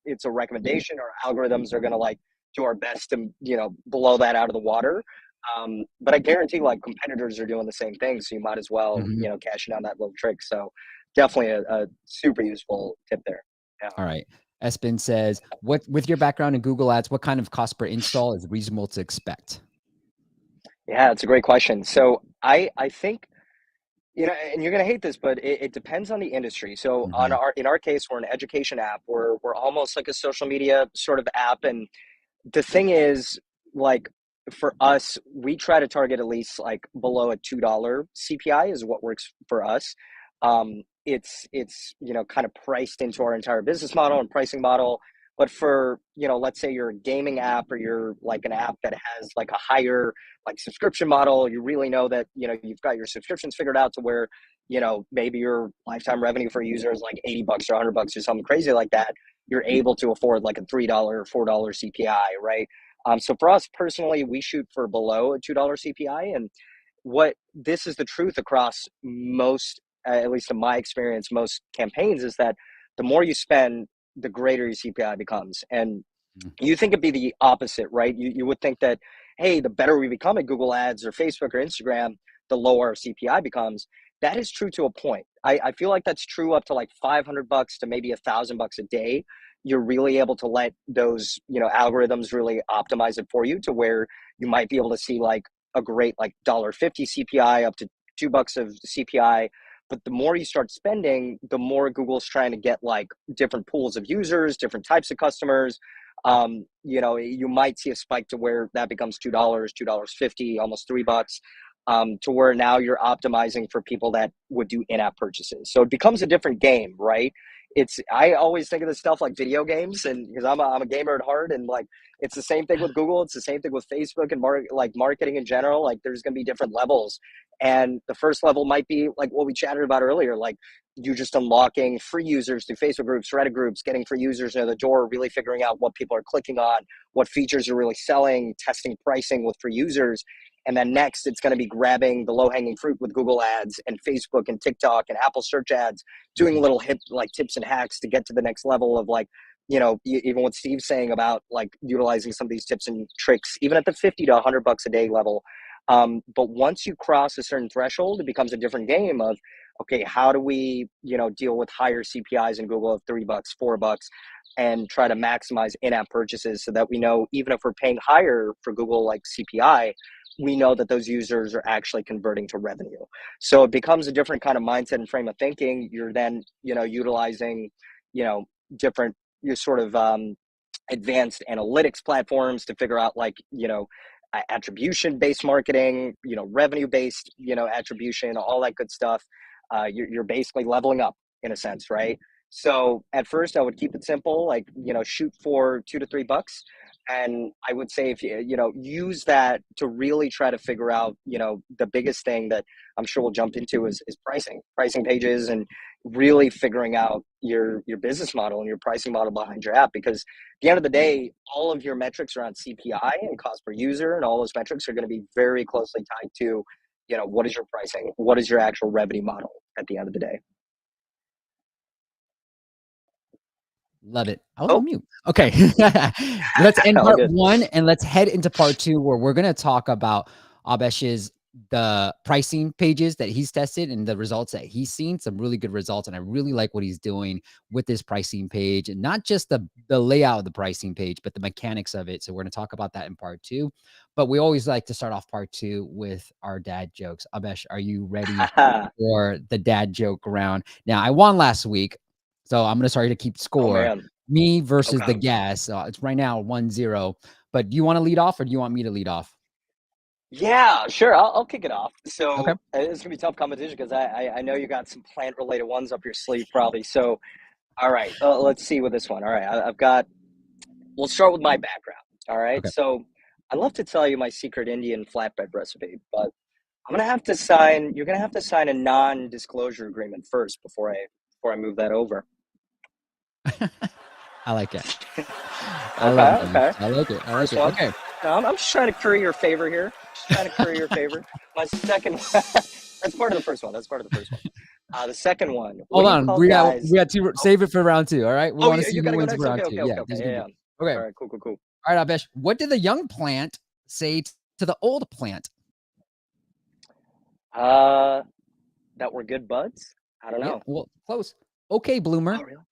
it's a recommendation. Our algorithms are gonna like do our best to blow that out of the water, but I guarantee like competitors are doing the same thing. So you might as well, Mhm. cash in on that little trick. So definitely a super useful tip there. Yeah. All right. Espen says, "What with your background in Google Ads, what kind of cost per install is reasonable to expect?" Yeah, it's a great question. So I think, and you're gonna hate this, but it depends on the industry. So Mhm. in our case, we're an education app. We're almost like a social media sort of app. And the thing is, like for us, we try to target at least like below a $2 CPI is what works for us. It's kind of priced into our entire business model and pricing model. But for let's say you're a gaming app or you're like an app that has like a higher like subscription model, you really know that you've got your subscriptions figured out to where maybe your lifetime revenue for a user is like $80 or $100 or something crazy like that. You're able to afford like a $3 or $4 CPI, right? So for us personally, we shoot for below a $2 CPI, and what this is the truth across most, at least in my experience, most campaigns is that the more you spend, the greater your CPI becomes. And Mhm. you think it'd be the opposite, right? You would think that, hey, the better we become at Google Ads or Facebook or Instagram, the lower our CPI becomes. That is true to a point. I feel like that's true up to like $500 to maybe $1,000 a day. You're really able to let those, algorithms really optimize it for you to where you might be able to see like a great like $1.50 CPI up to $2 of CPI. But the more you start spending, the more Google's trying to get like different pools of users, different types of customers. You might see a spike to where that becomes $2, $2.50, almost $3, to where now you're optimizing for people that would do in-app purchases. So it becomes a different game, right? I always think of this stuff like video games, and because I'm a gamer at heart, and like it's the same thing with Google, it's the same thing with Facebook and marketing in general. Like there's going to be different levels, and the first level might be like what we chatted about earlier, like you just unlocking free users through Facebook groups, Reddit groups, getting free users near the door, really figuring out what people are clicking on, what features are really selling, testing pricing with free users. And then next, it's going to be grabbing the low hanging fruit with Google Ads and Facebook and TikTok and Apple search ads, doing Mhm. little hip like tips and hacks to get to the next level of like, even what Steve's saying about like utilizing some of these tips and tricks, even at the 50 to $100 a day level. But once you cross a certain threshold, it becomes a different game of, okay, how do we, deal with higher CPIs in Google of $3, $4, and try to maximize in-app purchases so that we know even if we're paying higher for Google like CPI, we know that those users are actually converting to revenue. So it becomes a different kind of mindset and frame of thinking. You're then, utilizing, you know, different, you sort of advanced analytics platforms to figure out like, attribution based marketing, revenue based, attribution, all that good stuff. You're basically leveling up in a sense, right? So at first I would keep it simple, like, shoot for $2 to $3. And I would say if you use that to really try to figure out, the biggest thing that I'm sure we'll jump into is pricing pages, and really figuring out your business model and your pricing model behind your app. Because at the end of the day, all of your metrics around CPI and cost per user and all those metrics are going to be very closely tied to, what is your pricing? What is your actual revenue model at the end of the day? Love it. I was Oh, on mute. Okay. Let's end all part good. one and let's head into part two where we're going to talk about Abesh's the pricing pages that he's tested and the results that he's seen. Some really good results. And I really like what he's doing with this pricing page and not just the layout of the pricing page, but the mechanics of it. So we're going to talk about that in part two. But we always like to start off part two with our dad jokes. Abesh, are you ready for the dad joke round? Now, I won last week. So I'm going to start to keep Oh score. man. Me versus the Okay. guest. It's right now 1-0. But do you want to lead off or do you want me to lead off? Yeah, sure. I'll kick it off. Okay. So it's gonna be tough competition because I know you got some plant related ones up your sleeve probably. So all right, let's see with this one. All right, I've got. We'll start with my background. All right. Okay. So I'd love to tell you my secret Indian flatbread recipe, but I'm gonna have to sign. You're gonna have to sign a non-disclosure agreement first before I move that over. I like it. I love Okay. it, man. Okay. I like it. I like First it. one. Okay. No, I'm just trying to curry your favor here. Just trying to curry your favor. My second. That's part of the first one. That's part of the first one. The second one. What Hold do you on. call We guys? got to Oh, save it for round two. All right. We oh, want to you, see you who got to go wins next. for round Okay. two. Okay. Yeah, Okay. this Okay. is Yeah. gonna be Yeah. good. Okay. All right. Cool. Cool. Cool. All right, Abesh. What did the young plant say to the old plant? Uh, that were good buds. I don't Yeah, know. well, close. Okay, bloomer. Oh, really?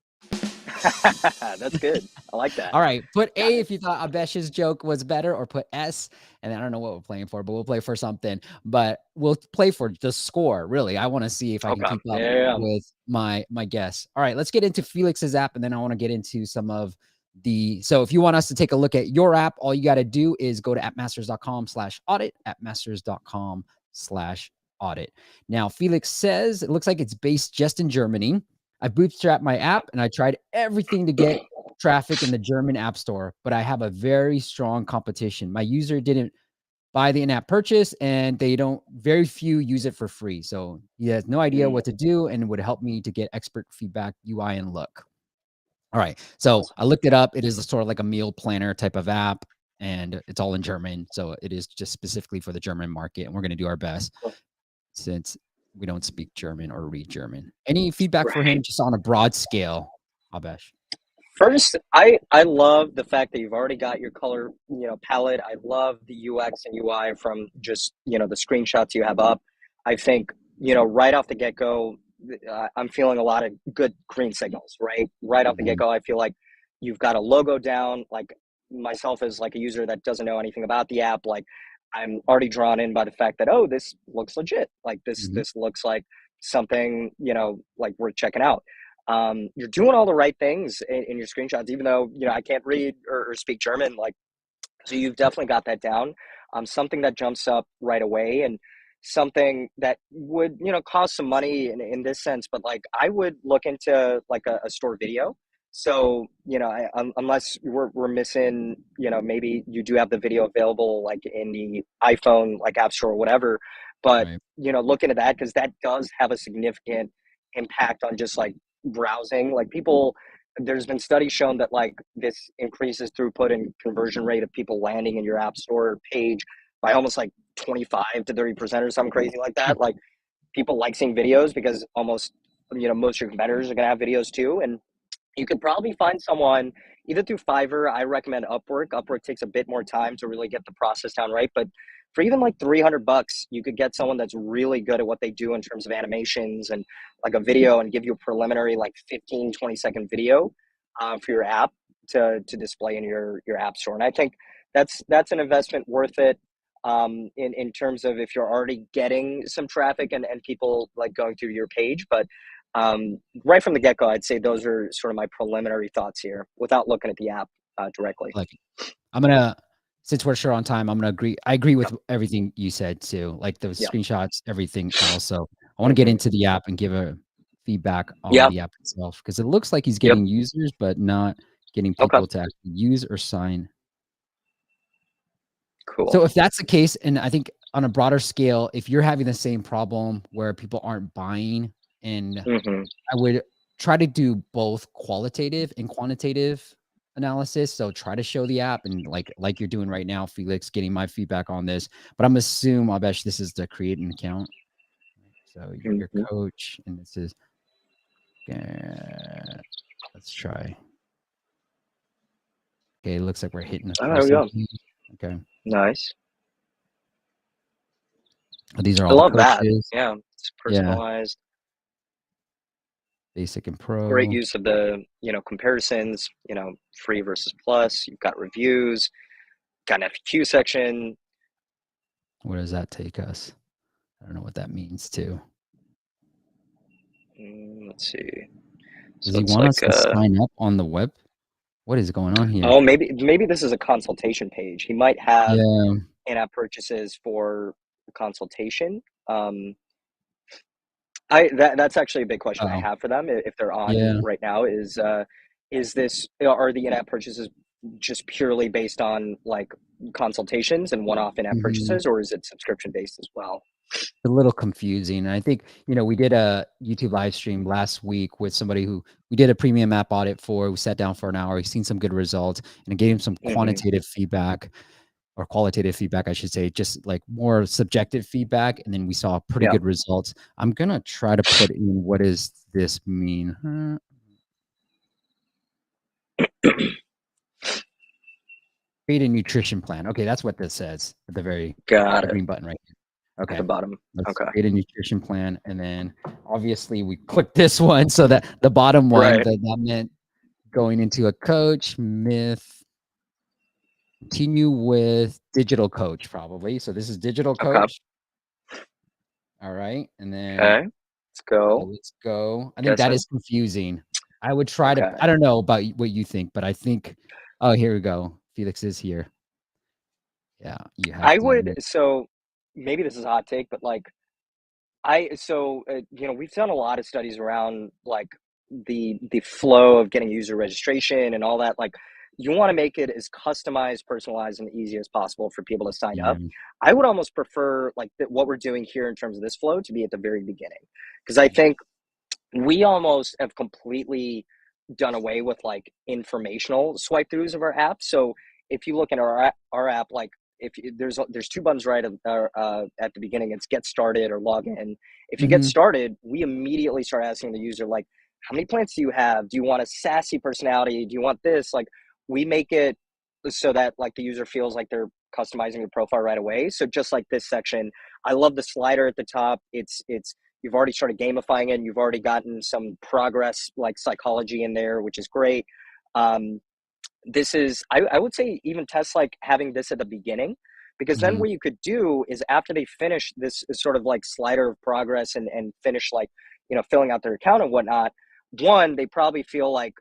That's good. I like that. All right, put Got A it. if you thought Abesh's joke was better, or put S. And I don't know what we're playing for, but we'll play for something. But we'll play for the score. Really, I want to see if I can Okay. keep up Yeah. with my guess. All right, let's get into Felix's app, and then I want to get into some of the. So if you want us to take a look at your app, all you got to do is go to appmasters.com/audit. Appmasters.com/audit. Now Felix says it looks like it's based just in Germany. I bootstrapped my app and I tried everything to get traffic in the German app store, but I have a very strong competition. My user didn't buy the in-app purchase and very few use it for free. So he has no idea Mm, what to do and would help me to get expert feedback, UI, and look. All right. So awesome. I looked it up. It is sort of like a meal planner type of app and it's all in German. So it is just specifically for the German market. And we're going to do our best Cool. since we don't speak German or read German. Any feedback for him Right. just on a broad scale, Abesh? First, I love the fact that you've already got your color, palette. I love the UX and UI from just, the screenshots you have up. I think, right off the get-go, I'm feeling a lot of good green signals, right? Right off the Mhm. get-go, I feel like you've got a logo down, like myself as like a user that doesn't know anything about the app, like I'm already drawn in by the fact that, oh, this looks legit. Like this Mhm. this looks like something, like worth checking out. You're doing all the right things in your screenshots, even though I can't read or speak German. Like, so you've definitely got that down. Something that jumps up right away, and something that would cost some money in this sense. But like, I would look into like a store video. So unless we're missing, maybe you do have the video available like in the iPhone like App Store or whatever. But Right. look into that because that does have a significant impact on just like browsing. Like people, there's been studies shown that like this increases throughput and conversion rate of people landing in your app store page by almost like 25 to 30% or something crazy like Hmm. that. Like people like seeing videos because almost most of your competitors are going to have videos too. And you could probably find someone either through Fiverr. I recommend Upwork. Upwork takes a bit more time to really get the process down right, but for even like $300, you could get someone that's really good at what they do in terms of animations and like a video, and give you a preliminary like 15-20 second video for your app to display in your app store. And I think that's an investment worth it. In terms of if you're already getting some traffic and people like going through your page, but right from the get-go, I'd say those are sort of my preliminary thoughts here without looking at the app directly. Like I'm gonna since we're short on time, I'm gonna agree. I agree Yeah. with everything you said too, like the Yeah. screenshots, everything else. So I want to get Hmm. into the app and give a feedback on Yeah. the app itself because it looks like he's Yep. getting users, but not getting Okay. people to actually use or sign. Cool. So if that's the case, and I think on a broader scale, if you're having the same problem where people aren't buying, and Hmm. I would try to do both qualitative and quantitative analysis. So try to show the app and like you're doing right now, Felix, getting my feedback on this. But I'm assume I'll bet you this is to create an account. So your Hmm. coach, and this is let's try. Okay, it looks like we're hitting the Oh, there we pricing go. page. Okay. Nice. These are I all the love that. coaches. Yeah, it's Yeah, personalized. basic and Great pro. use of the, comparisons, free versus plus. You've got reviews, got an FAQ section. Where does that take us? I don't know what that means too. Let's see. Does So he it's want like, us to sign up on the web? What is going on here? oh, maybe this is a consultation page. He might have Yeah. in-app purchases for consultation. That's actually a big question I Oh, have for them if they're on yeah. right now is this are the in-app purchases just purely based on like consultations and one-off in-app Mhm. purchases, or is it subscription based as well? A little confusing. I think, we did a YouTube live stream last week with somebody who we did a premium app audit for. We sat down for an hour. We've seen some good results, and I gave him some Hmm. quantitative feedback or qualitative feedback, I should say, just like more subjective feedback. And then we saw pretty Yeah. good results. I'm going to try to put in what does this mean? Create a nutrition plan. Okay, that's what this says at the Got it. green button right here. At the Okay, bottom. let's Okay. create a nutrition plan. And then obviously we click this one. So that the bottom one, Right. that meant going into a coach, myth, continue with digital coach probably. So this is digital Okay. coach. All right. And then Okay. Let's go. let's go. I think that Guessing. is confusing. I would try to, Okay. I don't know about what you think, but I think, oh, here we go. Felix is here. Yeah, you have I to would, admit. so maybe this is a hot take, but like we've done a lot of studies around like the flow of getting user registration and all that. Like, you want to make it as customized, personalized, and easy as possible for people to sign Yeah. up. I would almost prefer like what we're doing here in terms of this flow to be at the very beginning, because I think we almost have completely done away with like informational swipe throughs of our app. So if you look at our app, like if you, there's two buttons right at the beginning. It's get started or log in. If you get Mhm. started, we immediately start asking the user like, how many plants do you have? Do you want a sassy personality? Do you want this? Like, we make it so that like the user feels like they're customizing your profile right away. So just like this section, I love the slider at the top. It's you've already started gamifying it, and you've already gotten some progress like psychology in there, which is great. um, this is I would say even test like having this at the beginning, because then Mhm. what you could do is after they finish this sort of like slider of progress and finish like filling out their account and whatnot, one, they probably feel like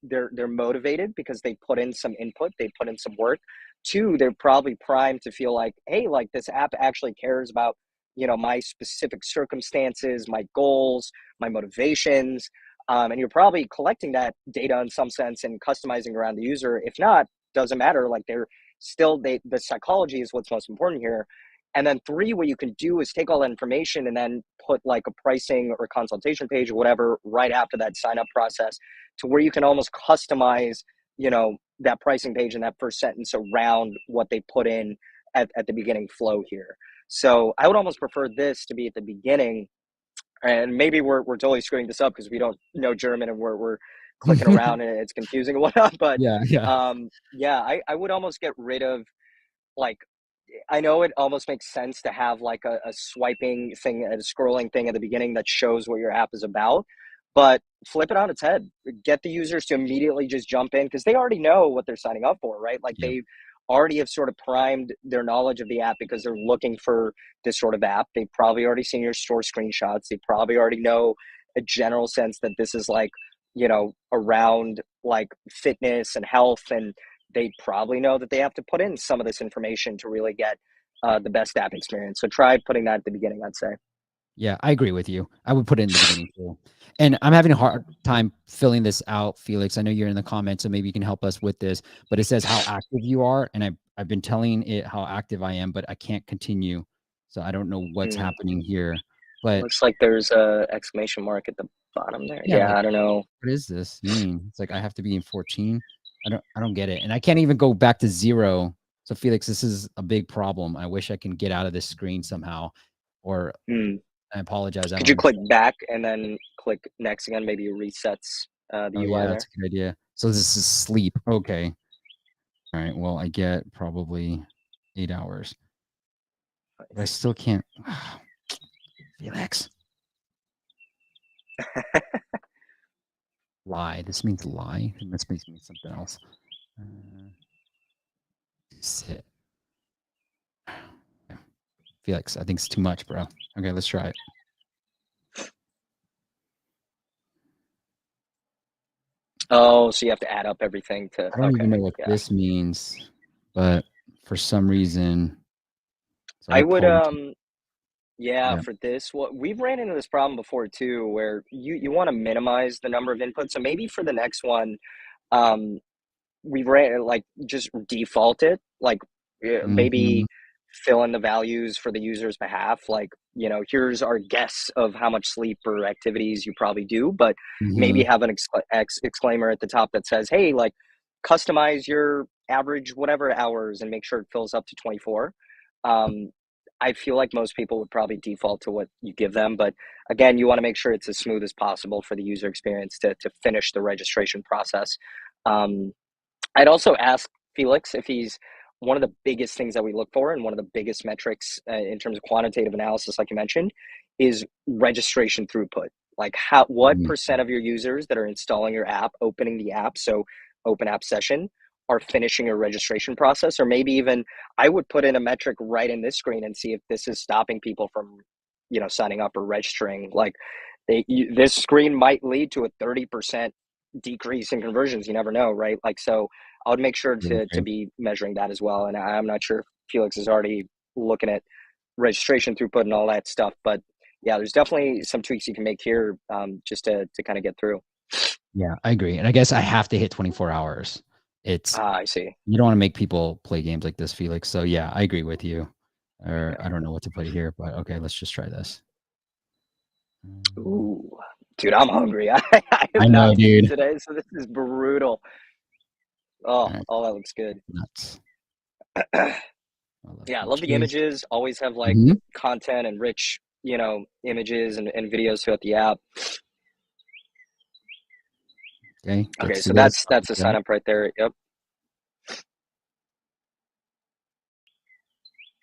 they're motivated because they put in some input, they put in some work. Two, they're probably primed to feel like, hey, like this app actually cares about my specific circumstances, my goals, my motivations. And you're probably collecting that data in some sense and customizing around the user. If not, doesn't matter. Like, they're still the psychology is what's most important here. And then three, what you can do is take all that information and then put like a pricing or consultation page or whatever right after that sign up process, to where you can almost customize, that pricing page and that first sentence around what they put in at the beginning flow here. So I would almost prefer this to be at the beginning. And maybe we're totally screwing this up because we don't know German and we're clicking around and it's confusing and whatnot. But Yeah, yeah. yeah, I would almost get rid of like, I know it almost makes sense to have like a swiping thing, a scrolling thing at the beginning that shows what your app is about, but flip it on its head. Get the users to immediately just jump in because they already know what they're signing up for, right? Like, Yeah. they already have sort of primed their knowledge of the app because they're looking for this sort of app. They've probably already seen your store screenshots. They probably already know a general sense that this is like, around like fitness and health, and they probably know that they have to put in some of this information to really get the best app experience. So try putting that at the beginning, I'd say. Yeah, I agree with you. I would put it in the beginning too. And I'm having a hard time filling this out, Felix. I know you're in the comments, so maybe you can help us with this. But it says how active you are, and I've been telling it how active I am, but I can't continue. So I don't know what's Hmm. happening here. But Looks like there's a exclamation mark at the bottom there. yeah, Yeah, like I don't know. what does this mean? It's like I have to be in 14. I don't get it. And I can't even go back to 0. So Felix, this is a big problem. I wish I can get out of this screen somehow. Or Hmm. I apologize. I Could don't you click understand. back and then click next again? Maybe it resets the Oh, UI yeah, that's there. a good idea. So this is sleep. Okay. All right. Well, I get probably 8 hours, but I Nice. still can't. Felix, lie. This means lie. This means something else. Sit. Yeah. Felix, I think it's too much, bro. Okay, let's try it. Oh, so you have to add up everything to, I don't even okay. know what Yeah. this means, but for some reason, so I I would, pulled. yeah, Yeah. for this, what we've ran into this problem before too, where you want to minimize the number of inputs. So maybe for the next one, um, we ran like just default it, like Mm-hmm. maybe fill in the values for the user's behalf. Like, here's our guess of how much sleep or activities you probably do, but maybe Mm-hmm. have an exclaimer at the top that says, hey, like customize your average whatever hours and make sure it fills up to 24. Um, I feel like most people would probably default to what you give them, but again, you want to make sure it's as smooth as possible for the user experience to finish the registration process. Um, I'd also ask Felix if he's one of the biggest things that we look for and one of the biggest metrics in terms of quantitative analysis, like you mentioned, is registration throughput. Like what Mm-hmm. percent of your users that are installing your app, opening the app, so open app session, are finishing your registration process, or maybe even I would put in a metric right in this screen and see if this is stopping people from, signing up or registering. Like this screen might lead to a 30% decrease in conversions. You never know, right? Like, so I would make sure to be measuring that as well. And I'm not sure if Felix is already looking at registration throughput and all that stuff, but yeah, there's definitely some tweaks you can make here, just to kind of get through. Yeah, I agree. And I guess I have to hit 24 hours. It's Ah, I see. You don't want to make people play games like this, Felix. So yeah, I agree with you. Or Yeah. I don't know what to put here, but okay, let's just try this. Ooh, dude, I'm hungry. I have I know, not eaten dude. today, so this is brutal. All Oh, right, all that looks good. nuts. I love Yeah, I love the peaches. images. Always have like Mm-hmm. content and rich, images and videos throughout the app. Okay, Okay, gets to so this. that's a Yeah. sign up right there. Yep.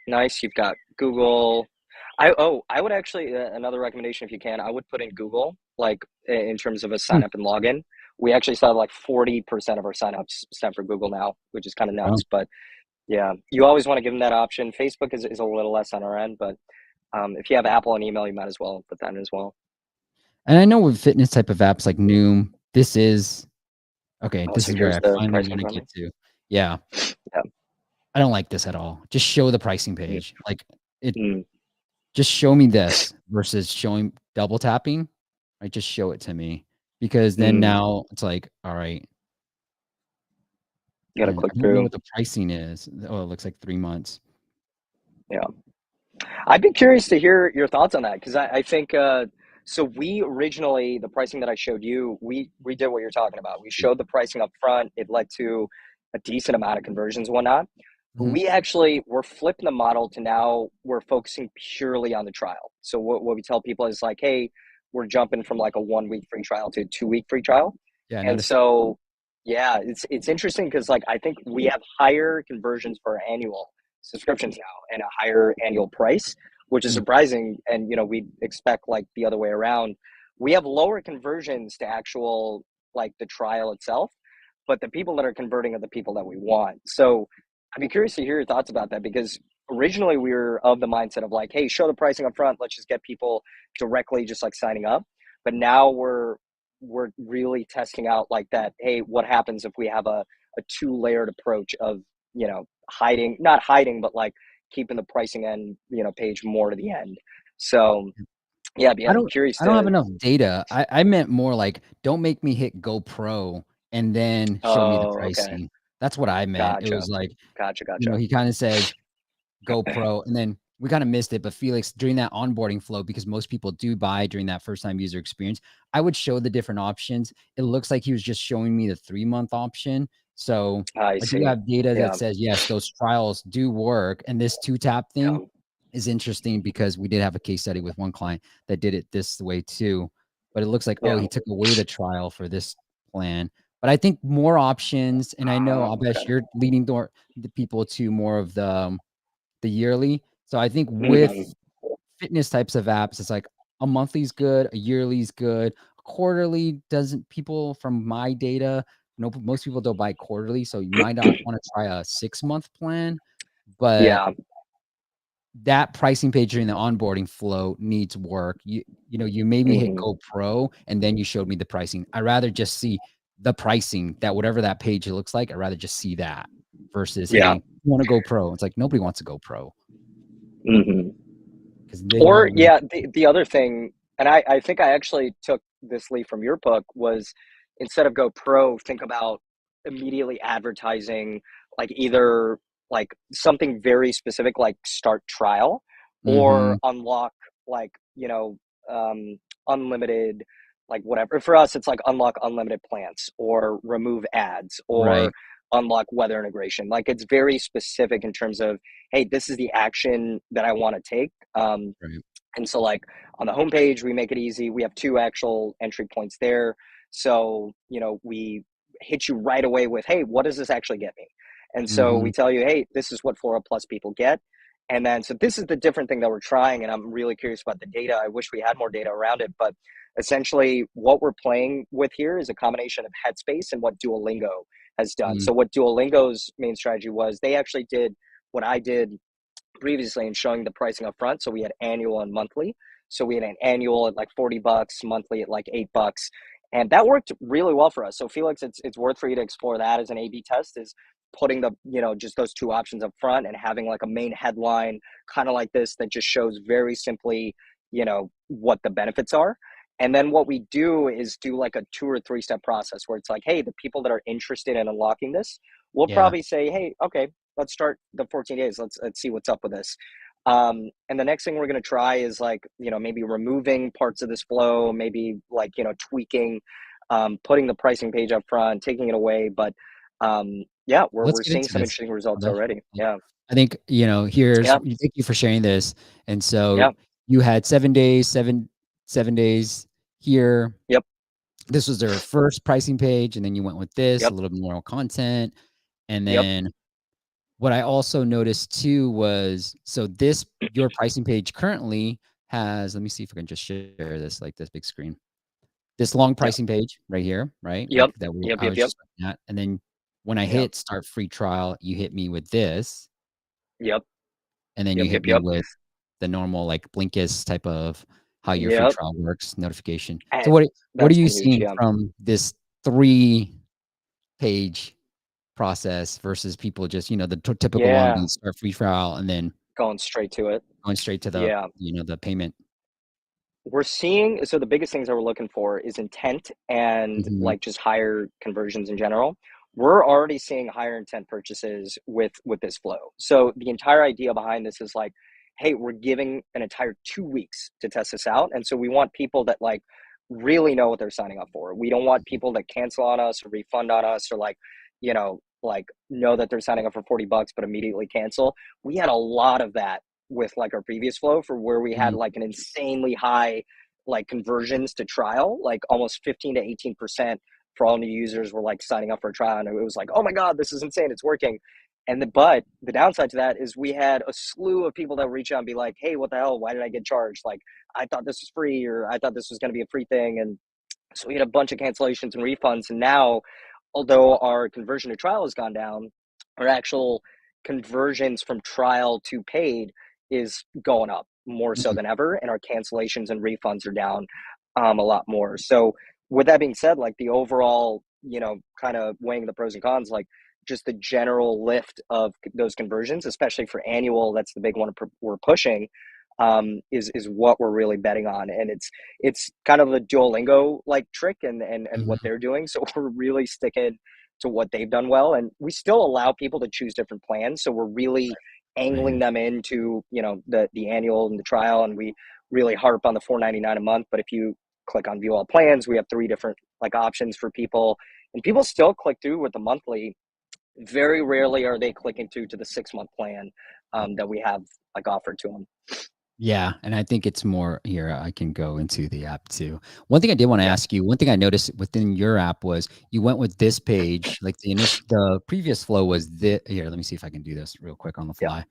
Nice. You've got Google. I would actually another recommendation if you can. I would put in Google like in terms of a Hmm. sign up and login. We actually saw like 40% of our signups stem for Google now, which is kind of Wow. nuts. But yeah, you always want to give them that option. Facebook is a little less on our end, but if you have Apple and email, you might as well put that in as well. And I know with fitness type of apps like Noom, this is okay. Oh, This so is where here's I the finally pricing want to from get me. to. Yeah, Yeah. I don't like this at all. Just show the pricing Mm, page. Like it. mm, Just show me this versus showing double tapping. Right, just show it to me because then mm. now it's like, all right, You got to and click I don't know through. what the pricing is. Oh, it looks like 3 months. Yeah. I'd be curious to hear your thoughts on that because I think so. We originally the pricing that I showed you, we did what you're talking about. We showed the pricing up front. It led to a decent amount of conversions and whatnot. But Mhm. we're flipping the model to now we're focusing purely on the trial. So what we tell people is like, hey, we're jumping from like a 1 week free trial to a 2 week free trial. Yeah, I And noticed. so yeah, it's interesting because like I think we have higher conversions for annual subscriptions now and a higher annual price, which is Mm, surprising. And we expect like the other way around. We have lower conversions to actual like the trial itself, but the people that are converting are the people that we want. So I'd be curious to hear your thoughts about that because originally we were of the mindset of like, hey, show the pricing up front, let's just get people directly just like signing up. But now we're really testing out like that, hey, what happens if we have a two-layered approach of, hiding, not hiding, but like keeping the pricing end, page more to the end. So yeah, I I'm don't curious I don't have to. enough data. I meant more like, don't make me hit Go Pro and then show me the Oh, okay. pricing. That's what I meant. It Gotcha. was like, Gotcha. he kinda says Go Pro, and then we kinda missed it, but Felix, during that onboarding flow, because most people do buy during that first time user experience, I would show the different options. It looks like he was just showing me the 3-month option. So, I I do see. have data that Yeah. says, yes, those trials do work, and this 2-tap thing Yeah. is interesting because we did have a case study with one client that did it this way too, but it looks like, oh, Yeah. he took away the trial for this plan, But I think more options, and I know Okay. Abesh, you're leading the people to more of the yearly. So I think with Mhm. fitness types of apps, it's like a monthly's good, a yearly's good, a quarterly doesn't. People from my data, no, most people don't buy quarterly, so you might not want to try a 6-month plan, but Yeah. that pricing page during the onboarding flow needs work. You made me hit Mhm. Go Pro and then you showed me the pricing. I rather just see the pricing, that whatever that page looks like, I'd rather just see that versus Yeah. hitting you want to go pro. It's like nobody wants to go pro Mhm. because then you Or don't know. yeah, the other thing, and I think I actually took this leaf from your book, was instead of go pro, think about immediately advertising like either like something very specific like start trial or Mhm. unlock like, um unlimited, like whatever. For us it's like unlock unlimited plants or remove ads or Right. unlock weather integration. Like it's very specific in terms of, hey, this is the action that I want to take. Right. And so, like on the homepage, we make it easy. We have two actual entry points there. So, we hit you right away with, hey, what does this actually get me? And so we Mhm. tell you, hey, this is what Flora Plus people get. And then, so this is the different thing that we're trying. And I'm really curious about the data. I wish we had more data around it. But essentially, what we're playing with here is a combination of Headspace and what Duolingo has done. Mm. So, what Duolingo's main strategy was, they actually did what I did previously in showing the pricing up front. So we had annual and monthly. So we had an annual at like $40, monthly at like $8. And that worked really well for us. So Felix, it's worth for you to explore that as an A/B test, is putting the, just those two options up front and having like a main headline kind of like this that just shows very simply, what the benefits are. And then what we do is do like a 2 or 3 step process where it's like, hey, the people that are interested in unlocking this, we'll Yeah. probably say, hey, okay, let's start the 14 days. Let's see what's up with this. And the next thing we're going to try is like, maybe removing parts of this flow, maybe like, tweaking, putting the pricing page up front, taking it away. But yeah, Let's we're get seeing into some this. interesting results Abesh. already. Yeah. Yeah. I think, here's Yeah. thank you for sharing this. And so Yeah. you had 7 days, 7 days here. Yep. This was their first pricing page, and then you went with this, a Yep. little bit more content. And Yep. then what I also noticed too was so this your pricing page currently has, let me see if I can just share this like this big screen. This long Yep. pricing page right here, right? Yep. Like that Yep. I Yep. was Yep. just looking at. And then when I Yep. hit start free trial, you hit me with this, Yep. and then you Yep. hit Yep. me Yep. with the normal like Blinkist type of how your free Yep. trial works notification. So And what are that's you been huge. seeing Yeah. from this 3 page process versus people just, the typical one Yeah. being start free trial and then Going straight to it. going straight to the, Yeah. the payment. We're seeing, so the biggest things that we're looking for is intent and Mhm. like just higher conversions in general. We're already seeing higher intent purchases with this flow. So the entire idea behind this is like, hey, we're giving an entire 2 weeks to test this out. And so we want people that like really know what they're signing up for. We don't want people that cancel on us or refund on us or like, like know that they're signing up for $40 but immediately cancel. We had a lot of that with like our previous flow, for where we had Mhm. like an insanely high like conversions to trial, like almost 15 to 18% for all new users were like signing up for a trial. And it was like, oh my God, this is insane. It's working. But the downside to that is we had a slew of people that would reach out and be like, hey, what the hell? Why did I get charged? Like, I thought this was free, or I thought this was going to be a free thing. And so we had a bunch of cancellations and refunds. And now, although our conversion to trial has gone down, our actual conversions from trial to paid is going up more so Mhm. than ever. And our cancellations and refunds are down a lot more. So, with that being said, like the overall, kind of weighing the pros and cons, like just the general lift of those conversions, especially for annual, that's the big one we're pushing, is what we're really betting on. And it's kind of a Duolingo like trick and what Mhm. they're doing. So we're really sticking to what they've done well, and we still allow people to choose different plans. So we're really angling Right. them into the annual and the trial, and we really harp on the 4.99 a month. But if you click on view all plans, we have 3 different like options for people, and people still click through with the monthly. Very rarely are they clicking to the 6-month plan that we have like offered to them. Yeah, and I think it's more here, I can go into the app too. One thing I did wanna Yeah. ask you, one thing I noticed within your app was you went with this page, like the previous flow was here, let me see if I can do this real quick on the Yeah. fly,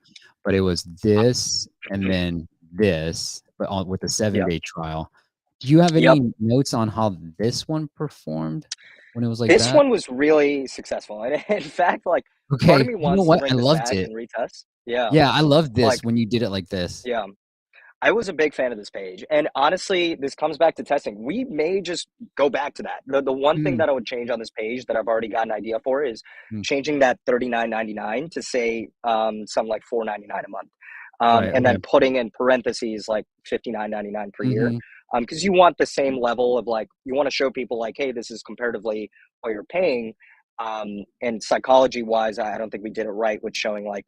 but it was this and then this, but on with the Yeah. seven-day trial. Do you have Yep. any notes on how this one performed when it was like This that? one was really successful, and in fact, like, part of Okay, me you know wants to what? I bring this loved back it. and retest. Yeah, Yeah, I love like, this when you did it like this. yeah. I was a big fan of this page, and honestly, this comes back to testing. We may just go back to that. The one thing Mm, that I would change on this page that I've already got an idea for is mm, changing that 39.99 to say something like 4.99 a month, right, and okay. then putting in parentheses like 59.99 per year, Mhm, because you want the same level of like you want to show people like, hey, this is comparatively what you're paying. And psychology wise, I don't think we did it right with showing like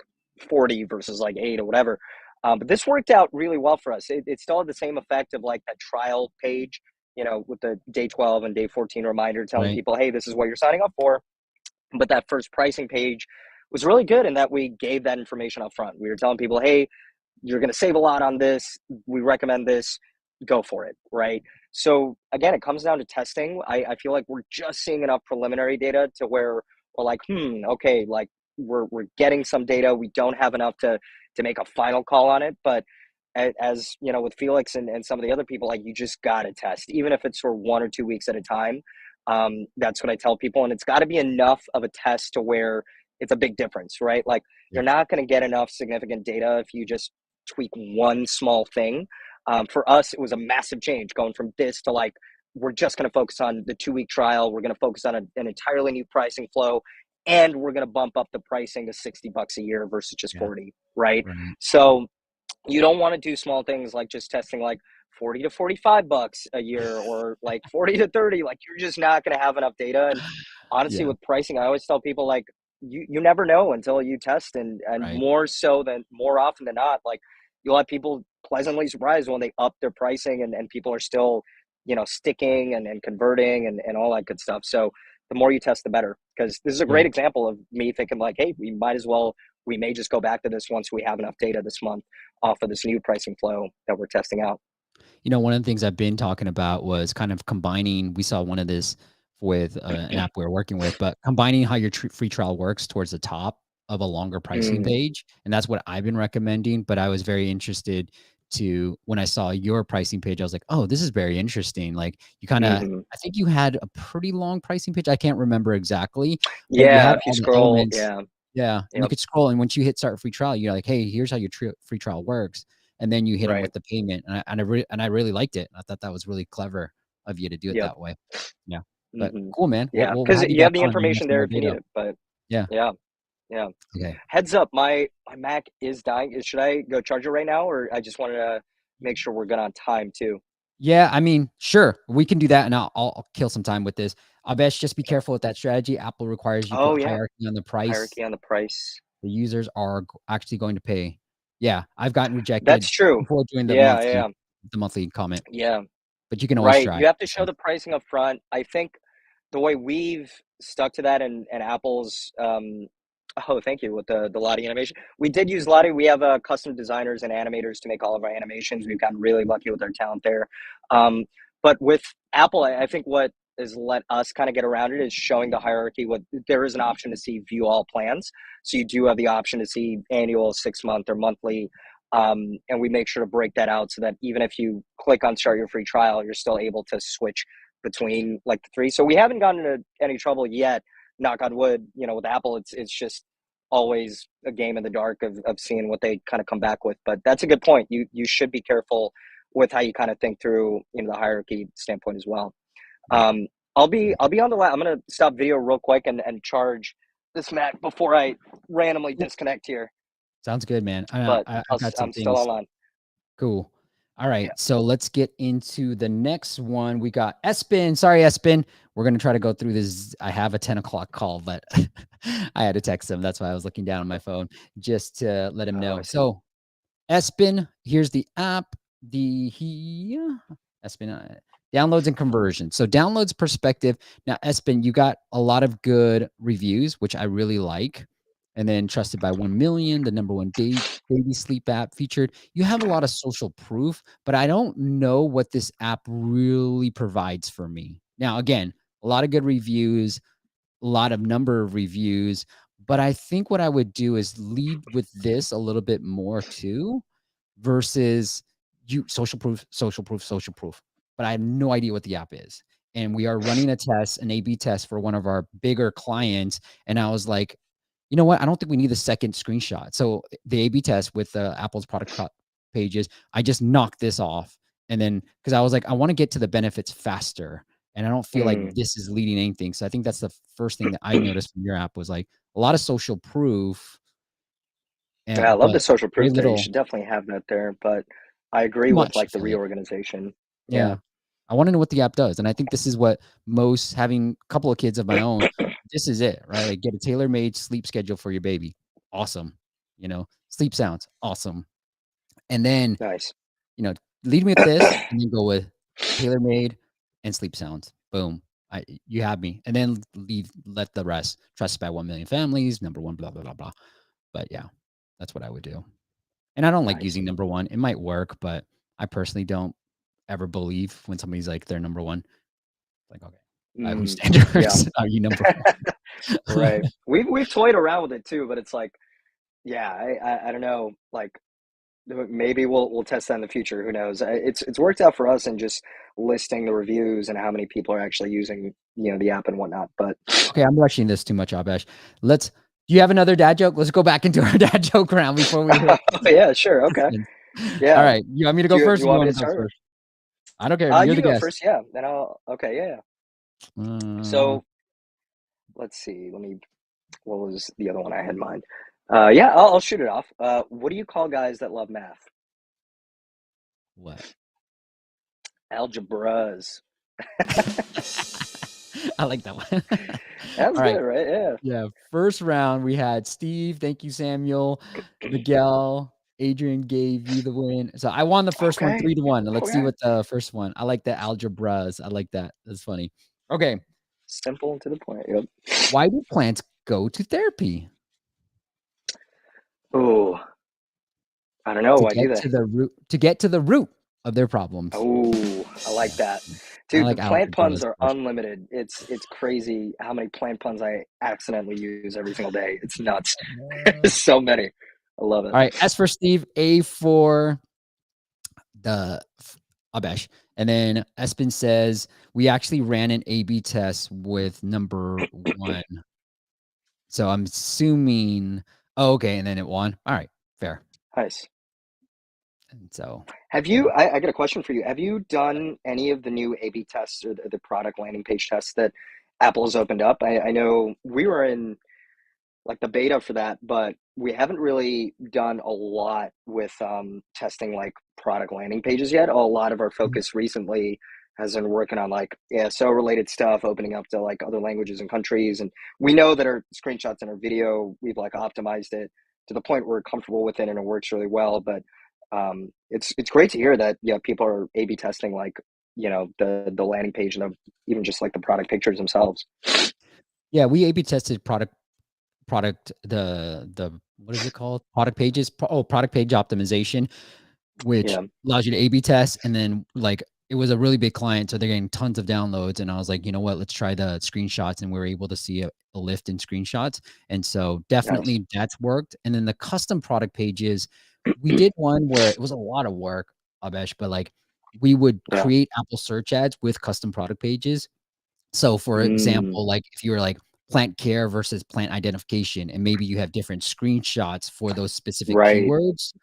40 versus like 8 or whatever, but this worked out really well for us. It still had the same effect of like that trial page, with the day 12 and day 14 reminder telling right, people, hey, this is what you're signing up for. But that first pricing page was really good in that we gave that information up front. We were telling people, hey, you're going to save a lot on this. We recommend this. Go for it. Right. So again, it comes down to testing. I feel like we're just seeing enough preliminary data to where we're like, okay, like we're getting some data. We don't have enough to make a final call on it. But as you know, with Felix and some of the other people, like you just got to test, even if it's for 1 or 2 weeks at a time. That's what I tell people. And it's got to be enough of a test to where it's a big difference, right? Like you're yep, not going to get enough significant data if you just tweak one small thing. For us, it was a massive change going from this to like, we're just going to focus on the 2 week trial. We're going to focus on an entirely new pricing flow. And we're going to bump up the pricing to $60 a year versus just yeah, 40, right? right, So you don't want to do small things like just testing like 40 to $45 a year or like 40 to 30. Like you're just not going to have enough data. And honestly, yeah, with pricing, I always tell people like you never know until you test, and right, more often than not, like you'll have people pleasantly surprised when they up their pricing, and people are still, sticking and converting and all that good stuff. So the more you test, the better. Because this is a yeah. great example of me thinking like, hey, we may just go back to this once we have enough data this month off of this new pricing flow that we're testing out. You know, one of the things I've been talking about was kind of combining. We saw one of this with an app we are working with, but combining how your free trial works towards the top of a longer pricing Mm, page, and that's what I've been recommending. But I was very interested to when I saw your pricing page, I was like, oh, this is very interesting. Like you kind of, hmm. I think you had a pretty long pricing page. I can't remember exactly, but you Yeah, had if you all the scroll, elements. yeah, Yeah, and you yep, could scroll, and once you hit start free trial, you're like, hey, here's how your free trial works, and then you hit them right, with the payment, and I really liked it. I thought that was really clever of you to do it yep, that way. Yeah, but hmm, cool, man. We'll yeah, we'll because have you you back have the on when you have information some there more if you need data. it. But Yeah. yeah, yeah. Okay. Heads up, my Mac is dying. Should I go charge it right now, or I just wanted to make sure we're good on time too? Yeah, I mean, sure, we can do that, and I'll kill some time with this. Abesh, just be Okay. careful with that strategy. Apple requires you Oh put yeah, hierarchy on the price. hierarchy on the price. The users are actually going to pay. Yeah, I've gotten rejected That's true. before doing Yeah, yeah, the monthly comment, yeah. but you can always Right. try. You have to show So, the pricing up front. I think the way we've stuck to that, and Apple's oh, thank you with the Lottie animation. We did use Lottie. We have custom designers and animators to make all of our animations. We've gotten really lucky with our talent there. Um, but with Apple, I think what has let us kind of get around it is showing the hierarchy. What there is an option to see view all plans. So you do have the option to see annual, 6 month, or monthly, and we make sure to break that out so that even if you click on start your free trial, you're still able to switch between like the three. So we haven't gotten into any trouble yet, knock on wood. With Apple, it's just always a game in the dark of seeing what they kind of come back with. But that's a good point. You should be careful with how you kind of think through, the hierarchy standpoint as well. right. I'll be on the line. I'm gonna stop video real quick and charge this Mac before I randomly Cool. disconnect here. Sounds good, man. But I've got some I'm still things. online. Cool. All Yeah. right, so let's get into the next one. We got Espen. Sorry, Espen. We're gonna try to go through this. I have a 10 o'clock call, but I had to text him. That's why I was looking down on my phone just to let him Oh, I know. see. So, Espen, here's the app. Espen downloads and conversion. So, downloads perspective. Now, Espen, you got a lot of good reviews, which I really like. and then trusted by 1 million, the number one baby sleep app featured. You have a lot of social proof, but I don't know what this app really provides for me. Now, again, a lot of good reviews, a lot of number of reviews, but I think what I would do is lead with this a little bit more too, versus you social proof, social proof, social proof. But I have no idea what the app is. And we are running a test, an A/B test for one of our bigger clients. And I was like, you know what? I don't think we need the second screenshot. So the A/B test with Apple's pages, I just knocked this off. And then because I was like, I want to get to the benefits faster. And I don't feel like Mm. this is leading anything. So I think that's the first thing that I noticed from your app was like a lot of social proof, Yeah, I and love the but social very proof there. You little should definitely have that there, but I agree too with much, I like the feel like. reorganization. Yeah. Yeah. I wanna know what the app does, and I think this is what most having a couple of kids of my own, this is it, right? Like, get a tailor-made sleep schedule for your baby. Awesome. Sleep sounds, awesome. And then, Nice. you know, lead me with this, and then go with tailor-made and sleep sounds. Boom. You have me. And then let the rest. Trusted by 1 million families, number 1, blah, blah, blah, blah. But yeah, that's what I would do. And I don't like Nice. using number 1. It might work, but I personally don't ever believe when somebody's like, they're number 1. Like, okay, by whose Mm. Yeah. standards are you number 1? Right. We've toyed around with it too, but it's like, yeah, I don't know. Like maybe we'll test that in the future. Who knows? It's worked out for us in just listing the reviews and how many people are actually using the app and whatnot. But Okay, I'm rushing this too much, Abesh. Do you have another dad joke? Let's go back into our dad joke round before we hit yeah, sure, okay, distance. All yeah. right, you want me to Do go you do first, you or you want me wanna to go start? first? I don't care, you're You the go guest. first. Yeah. Then I'll. Okay. Yeah. Yeah. Uh, So let's see. Let me. What was the other one I had in mind? Yeah, I'll shoot it off. What do you call guys that love math? what? Algebras. I like that one. That's All right. good, right? Yeah. Yeah, first round, we had Steve, thank you, Samuel, Miguel, Adrian gave you the win. So I won the first one Okay. 3-1. Let's see Okay. what the first one. I like the algebras. I like that. That's funny. Okay. Simple and to the point. Yep. Why do plants go to therapy? Oh, I don't know. To Why do get they? to the root of their problems. Oh, I Yeah. like that. I Dude, the like plant puns algebras are first. unlimited. It's crazy how many plant puns I accidentally use every single day. It's nuts. Uh, There's so many. I love it. all right. S for Steve, A for the Abesh. And then Espen says, we actually ran an A/B test with number 1. So I'm assuming, oh, okay, and then it won. All right, fair. Nice. And so, Have yeah. you I got a question for you. Have you done any of the new A/B tests or the product landing page tests that Apple's opened up? I know we were in like the beta for that, but we haven't really done a lot with testing like product landing pages yet. A lot of our Mhm. focus recently has been working on like ASO related stuff, opening up to like other languages and countries. And we know that our screenshots and our video, we've like optimized it to the point where we're comfortable with it and it works really well. But it's great to hear that people are A/B testing like the landing page and even just like the product pictures themselves. Yeah, we A/B tested the what is it called? Product pages. Product page optimization, which Yeah, allows you to A/B test, and then, like, it was a really big client, so they're getting tons of downloads, and I was like, "You know what? Let's try the screenshots," and we were able to see a lift in screenshots, and so nice. definitely that's worked, and then the custom product pages, we did one where it was a lot of work, Abesh, but, like, we would Yeah. create Apple search ads with custom product pages. So, for Mm. example, like, if you were, like, plant care versus plant identification, and maybe you have different screenshots for those specific Right. keywords,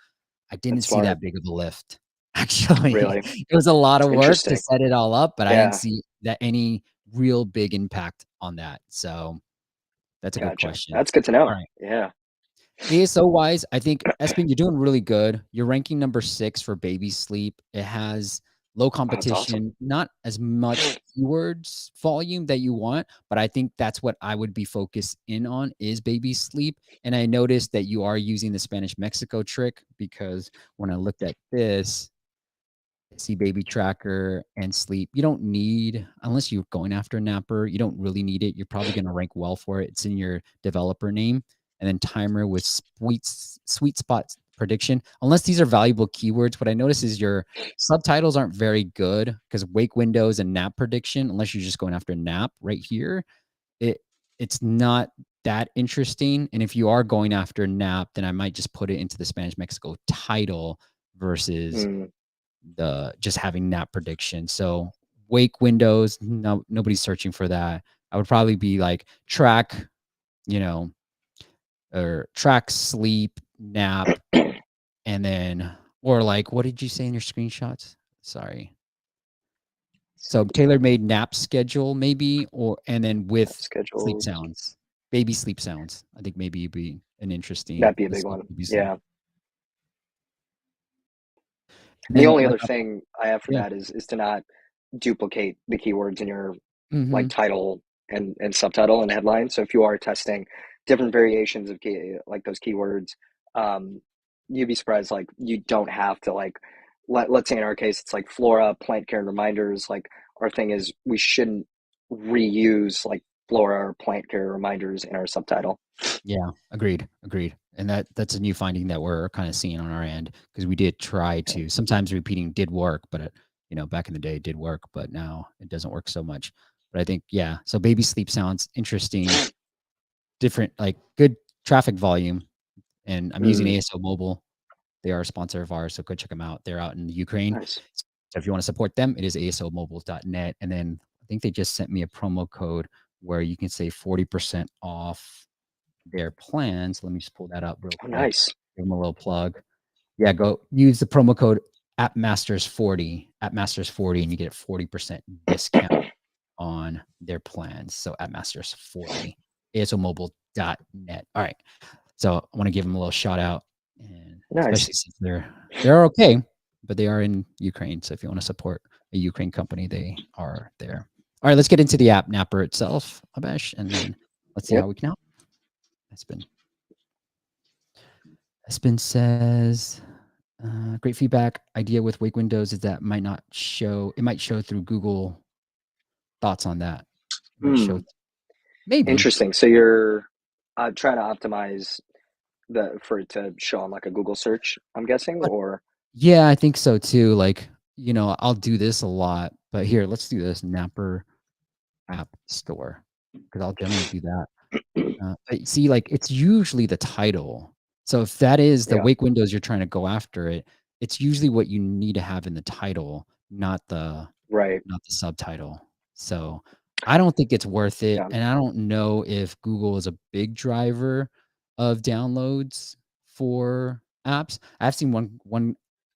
I didn't That's see smart. that big of a lift. Actually, Really. it was a lot of work to Interesting. set it all up, but I didn't Yeah. see that any real big impact on that. So, that's a good Gotcha. question. That's good to know. Alright. Yeah. ASO wise, I think, Espen, you're doing really good. You're ranking number 6 for baby sleep. It has low Oh, that's awesome. competition, not as much keywords volume that you want, but I think that's what I would be focused in on is baby sleep. And I noticed that you are using the Spanish Mexico trick because when I looked at this, I see baby tracker and sleep. You don't need, unless you're going after a napper, you don't really need it. You're probably going to rank well for it. It's in your developer name. and then timer with sweet spot prediction. Unless these are valuable keywords, what I notice is your subtitles aren't very good because wake windows and nap prediction, unless you're just going after nap right here, it it's not that interesting. And if you are going after nap, then I might just put it into the Spanish Mexico title versus Mm, the just having nap prediction. So wake windows, no, nobody's searching for that. I would probably be like track, you know, or track sleep, nap, and then or like what did you say in your screenshots? Sorry. So sleep tailor-made nap schedule maybe, or and then with sleep schedules. sounds, baby sleep sounds. I think maybe it'd be an interesting That'd be a big this one. baby sleep. Yeah. And And the then only like other thing I have for yeah. that is to not duplicate the keywords in your like Mhm. title and subtitle and headline. So if you are testing different variations of like those keywords, um, you'd be surprised. Like you don't have to like let's say in our case it's like Flora, plant care and reminders. Like our thing is we shouldn't reuse like Flora or plant care reminders in our subtitle. Yeah, agreed. And that's a new finding that we're kind of seeing on our end because we did try Yeah. to sometimes repeating did work, but back in the day it did work, but now it doesn't work so much. But I think yeah, so baby sleep sounds interesting, different like good traffic volume, and I'm using Mm, ASO Mobile. They are a sponsor of ours, so go check them out. They're out in Ukraine. nice. So if you want to support them, it is asomobile.net. And then I think they just sent me a promo code where you can save 40% off their plans. Let me just pull that up real Oh, quick. nice. Give them a little plug. Yeah, go use the promo code appmasters40, and you get a 40% discount on their plans. So appmasters40, asomobile.net. All right. So I want to give them a little shout out, and Nice. especially since they're okay, but they are in Ukraine. So if you want to support a Ukraine company, they are there. All right, let's get into the app Napper itself, Abesh, and then let's see Yep. how we can help. Espen says, great feedback. Idea with wake windows is that might not show. It might show through Google. Thoughts on that? It might show. Hmm. Maybe. Interesting. So you're trying to optimize the for it to show on like a Google search, I'm guessing, or Yeah, I think so too. Like, I'll do this a lot, but here, let's do this Napper app store because I'll generally do that. But see, like, it's usually the title. So if that is the yeah, wake windows you're trying to go after it's usually what you need to have in the title, right. not the subtitle. So I don't think it's worth it, Yeah. and I don't know if Google is a big driver of downloads for apps. I've seen one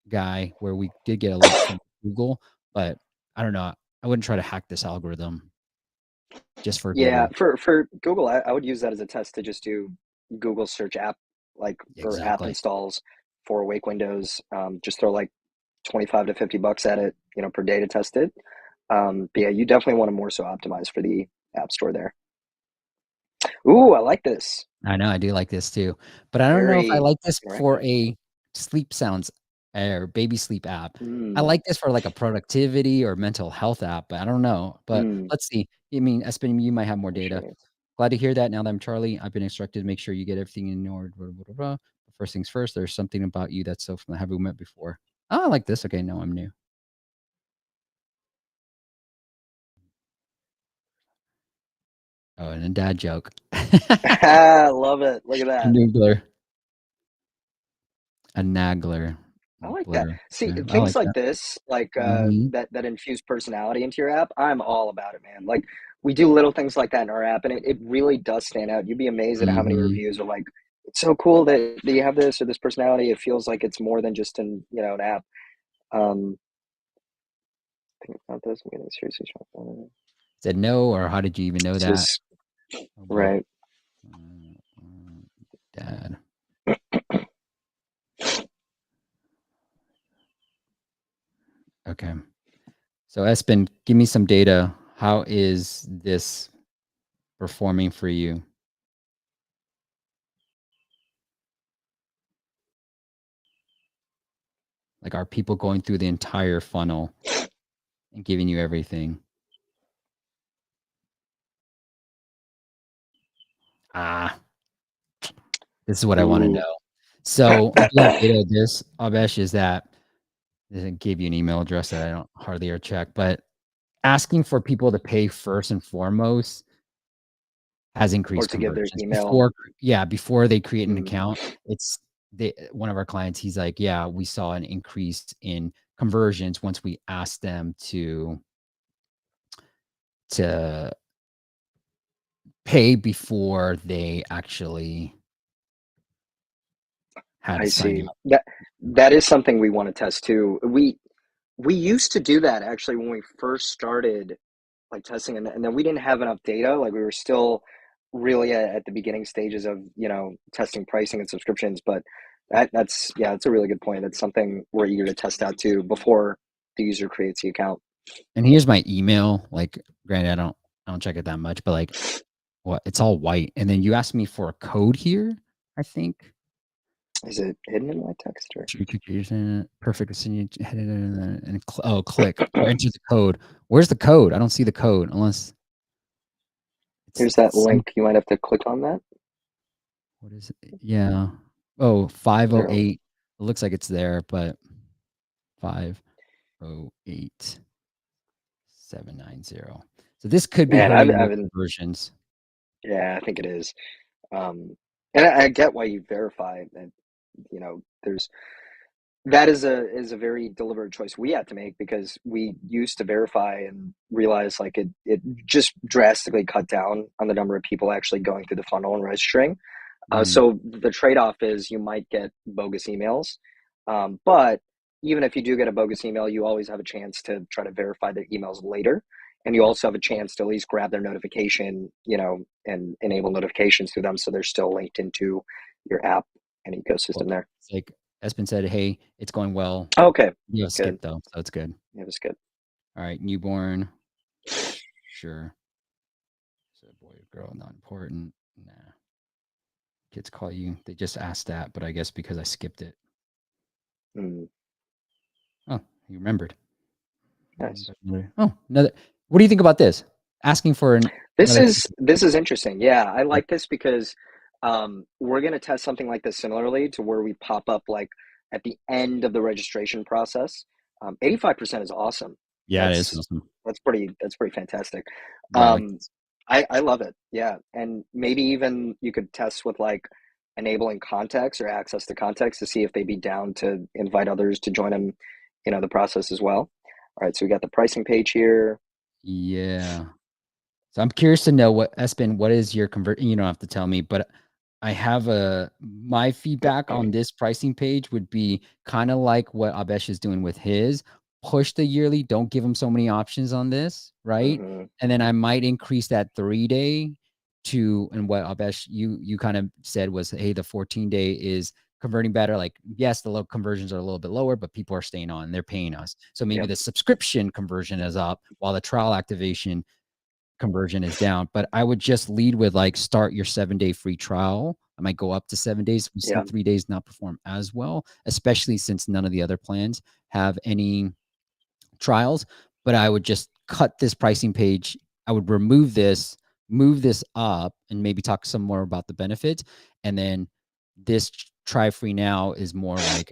guy where we did get a link from Google, but I don't know. I wouldn't try to hack this algorithm just for Yeah, Google. for Google, I would use that as a test to just do Google search app like or app Exactly. installs for Awake Windows. Just throw like 25 to 50 bucks at it, per day to test it. But yeah, you definitely want to more so optimize for the app store there. Ooh, I like this. I know, I do like this too, but I don't know if I Very like this for interactive. a sleep sounds or baby sleep app. I Mm, like this for like a productivity or mental health app, but I don't know. But mm, let's see. I mean, Espen, you might have more data. sure. Glad to hear that. Now that I'm Charlie, I've been instructed to make sure you get everything in order. Blah, blah, blah, blah. But first things first, there's something about you that's so from have we met before? Oh, I like this. Okay, no, I'm new. Oh, and a dad joke. Love it. Look at A that. noogler. A naggler. I like that. Blur. See, Yeah, I things like like that. this, like Mhm. that infuse personality into your app, I'm all about it, man. Like we do little things like that in our app, and it really does stand out. You'd be amazed at how many Mhm. reviews are like, it's so cool that you have this or this personality. It feels like it's more than just an app. Um, think about this. I'm getting seriously shocked. Said no, or how did you even know This that? is Oh boy. right. Mm, mm, Dad. Okay. So Espen, give me some data. How is this performing for you? Like, are people going through the entire funnel and giving you everything? Ah, This is what I want to Ooh. know. So if you have data of this, Abesh, is that it gave you an email address that I don't hardly ever check, but asking for people to pay first and foremost has Or increased to give their conversions. email. Before they create an Mm, account, it's one of our clients, he's like, yeah, we saw an increase in conversions once we asked them to pay before they actually had to I sign see. up. That is something we want to test too. We used to do that actually when we first started like testing, and then we didn't have enough data. Like we were still really at the beginning stages of testing pricing and subscriptions. But that's yeah, that's a really good point. That's something we're eager to test out too before the user creates the account. And here's my email. Like, granted, I don't check it that much, but like, what? It's all white. And then you asked me for a code here. I think. Is it hidden in my text or? Perfect. And click or enter the code. Where's the code? I don't see the code unless Here's that it's some. link. You might have to click on that. What is it? Yeah. Oh, There. 508. It looks like it's there, but 508,790. So this could be Man, hurting I've your been. conversions. Yeah, I think it is. And I get why you verify that. There's that is a very deliberate choice we had to make because we used to verify and realize like it just drastically cut down on the number of people actually going through the funnel and registering. Mm. So the trade-off is you might get bogus emails, but even if you do get a bogus email, you always have a chance to try to verify their emails later, and you also have a chance to at least grab their notification, and enable notifications to them so they're still linked into your app and Well, ecosystem there. it's like Espen said, hey, it's going well. Okay, You have good. skip though, so it's good. Yeah, that's good. All right, newborn. Sure. So boy or girl, not important. Nah. Kids call you. They just asked that, but I guess because I skipped it. Mm, Oh, you remembered. nice. Oh, another. What do you think about this? Asking for This another. is this is interesting. Yeah, I like this because we're gonna test something like this similarly to where we pop up like at the end of the registration process. 85% is awesome. Yeah, it is That's awesome. that's pretty fantastic. Yeah, I like Um, this. I love it. Yeah, and maybe even you could test with like enabling context or access to context to see if they'd be down to invite others to join them, the process as well. All right, so we got the pricing page here. Yeah. So I'm curious to know what is your convert? You don't have to tell me, but I have my feedback on this pricing page would be kind of like what Abesh is doing with his. Push the yearly, don't give him so many options on this, right? Hmm. And then I might increase that 3-day to, and what Abesh you kind of said was, hey, the 14-day is converting better. Like, yes, the low conversions are a little bit lower, but people are staying on, they're paying us. So maybe Yep. the subscription conversion is up while the trial activation conversion is down. But I would just lead with like start your 7-day free trial. I might go up to 7 days. We see Yeah. 3 days not perform as well, especially since none of the other plans have any trials. But I would just cut this pricing page. I would remove this, move this up, and maybe talk some more about the benefits. And then this try free now is more like,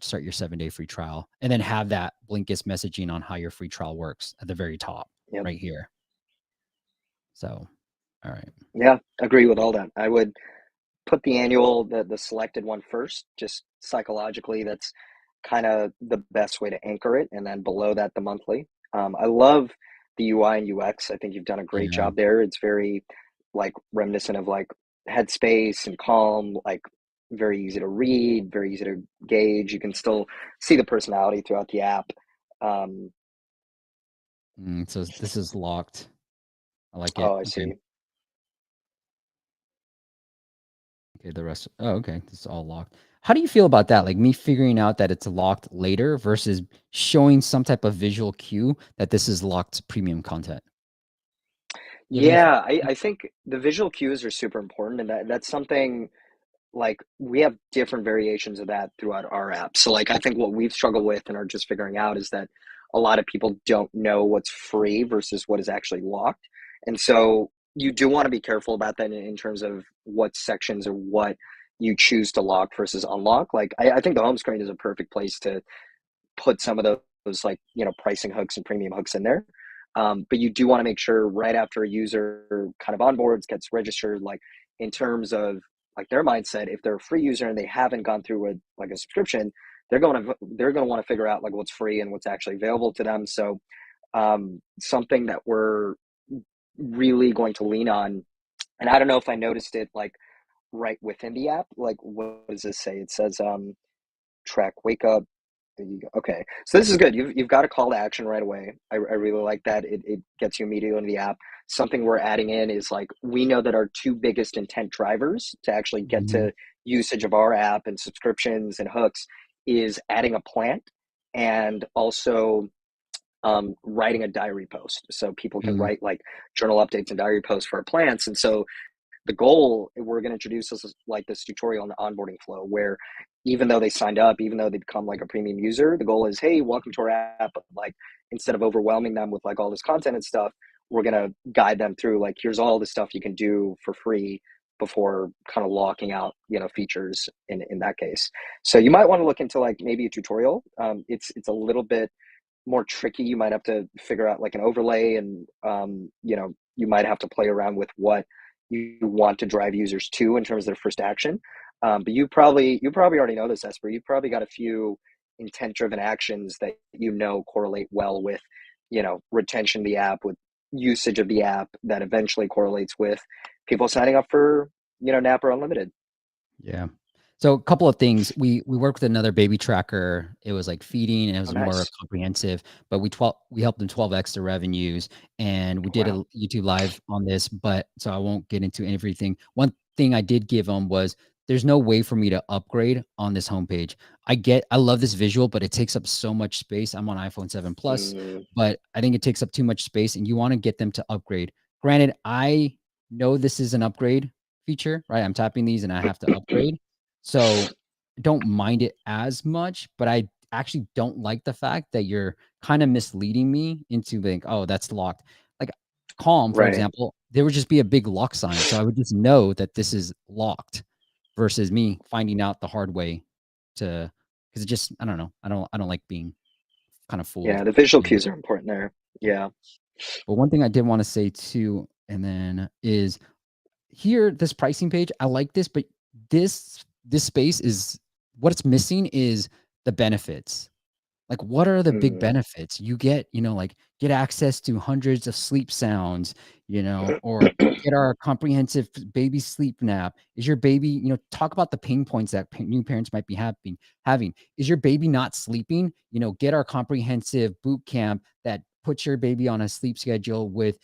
start your 7-day free trial and then have that Blinkist messaging on how your free trial works at the very top Yep. right here. So, all right. Yeah. Agree with all that. I would put the annual, the selected one first, just psychologically. That's kind of the best way to anchor it. And then below that, the monthly. I love the UI and UX. I think you've done a great Yeah. job there. It's very like reminiscent of like Headspace and Calm, like very easy to read, very easy to gauge. You can still see the personality throughout the app. Um, So this is locked. I like it. oh, I Okay. see. Okay. The rest. Oh, okay. This is all locked. How do you feel about that? Like me figuring out that it's locked later versus showing some type of visual cue that this is locked premium content. You have any thoughts? Yeah, I think the visual cues are super important, and that's something like we have different variations of that throughout our app. So like I think what we've struggled with and are just figuring out is that a lot of people don't know what's free versus what is actually locked. And so you do want to be careful about that in terms of what sections or what, you choose to lock versus unlock. Like I think the home screen is a perfect place to put some of those like, pricing hooks and premium hooks in there. But you do want to make sure right after a user kind of onboards, gets registered, like in terms of like their mindset, if they're a free user and they haven't gone through with like a subscription, they're going to want to figure out like what's free and what's actually available to them. So something that we're really going to lean on, and I don't know if I noticed it like right within the app, like what does this say? It says track wake up. There you go. Okay, so this is good. You've got a call to action right away. I really like that. It gets you immediately into the app. Something we're adding in is like we know that our two biggest intent drivers to actually get Mhm. to usage of our app and subscriptions and hooks is adding a plant and also writing a diary post. So people can Mm, write like journal updates and diary posts for our plants. And so the goal, we're going to introduce this like this tutorial on the onboarding flow where even though they signed up, even though they become like a premium user, the goal is, hey, welcome to our app. But like instead of overwhelming them with like all this content and stuff, we're going to guide them through like here's all the stuff you can do for free before kind of locking out features in that case. So you might want to look into like maybe a tutorial. It's a little bit more tricky. You might have to figure out like an overlay, and you might have to play around with what you want to drive users to in terms of their first action. But you probably already know this, Esper. You've probably got a few intent driven actions that correlate well with retention of the app, with usage of the app, that eventually correlates with people signing up for Napper Unlimited. yeah. So a couple of things. We worked with another baby tracker. It was like feeding and it Oh, was more nice. comprehensive, but we helped them 12 extra revenues and we Oh, did a wow. YouTube live on this, but so I won't get into everything. One thing I did give them was there's no way for me to upgrade on this homepage. I love this visual, but it takes up so much space. I'm on iPhone 7 Plus, Mm, but I think it takes up too much space and you want to get them to upgrade. Granted, I know this is an upgrade feature, right? I'm tapping these and I have to upgrade. So don't mind it as much, but I actually don't like the fact that you're kind of misleading me into being, oh, that's locked. Like Calm, for right. example, there would just be a big lock sign. So I would just know that this is locked versus me finding out the hard way to because it just I don't know. I don't like being kind of fooled. Yeah, the visual And cues are important there. Yeah. but one thing I did want to say too, and then is here, this pricing page, I like this, but this space is what it's missing is the benefits. Like, what are the big Mm. benefits? You get, like, get access to hundreds of sleep sounds, or get our comprehensive baby sleep nap. Is your baby, talk about the pain points that new parents might be having. Is your baby not sleeping? Get our comprehensive boot camp that puts your baby on a sleep schedule with,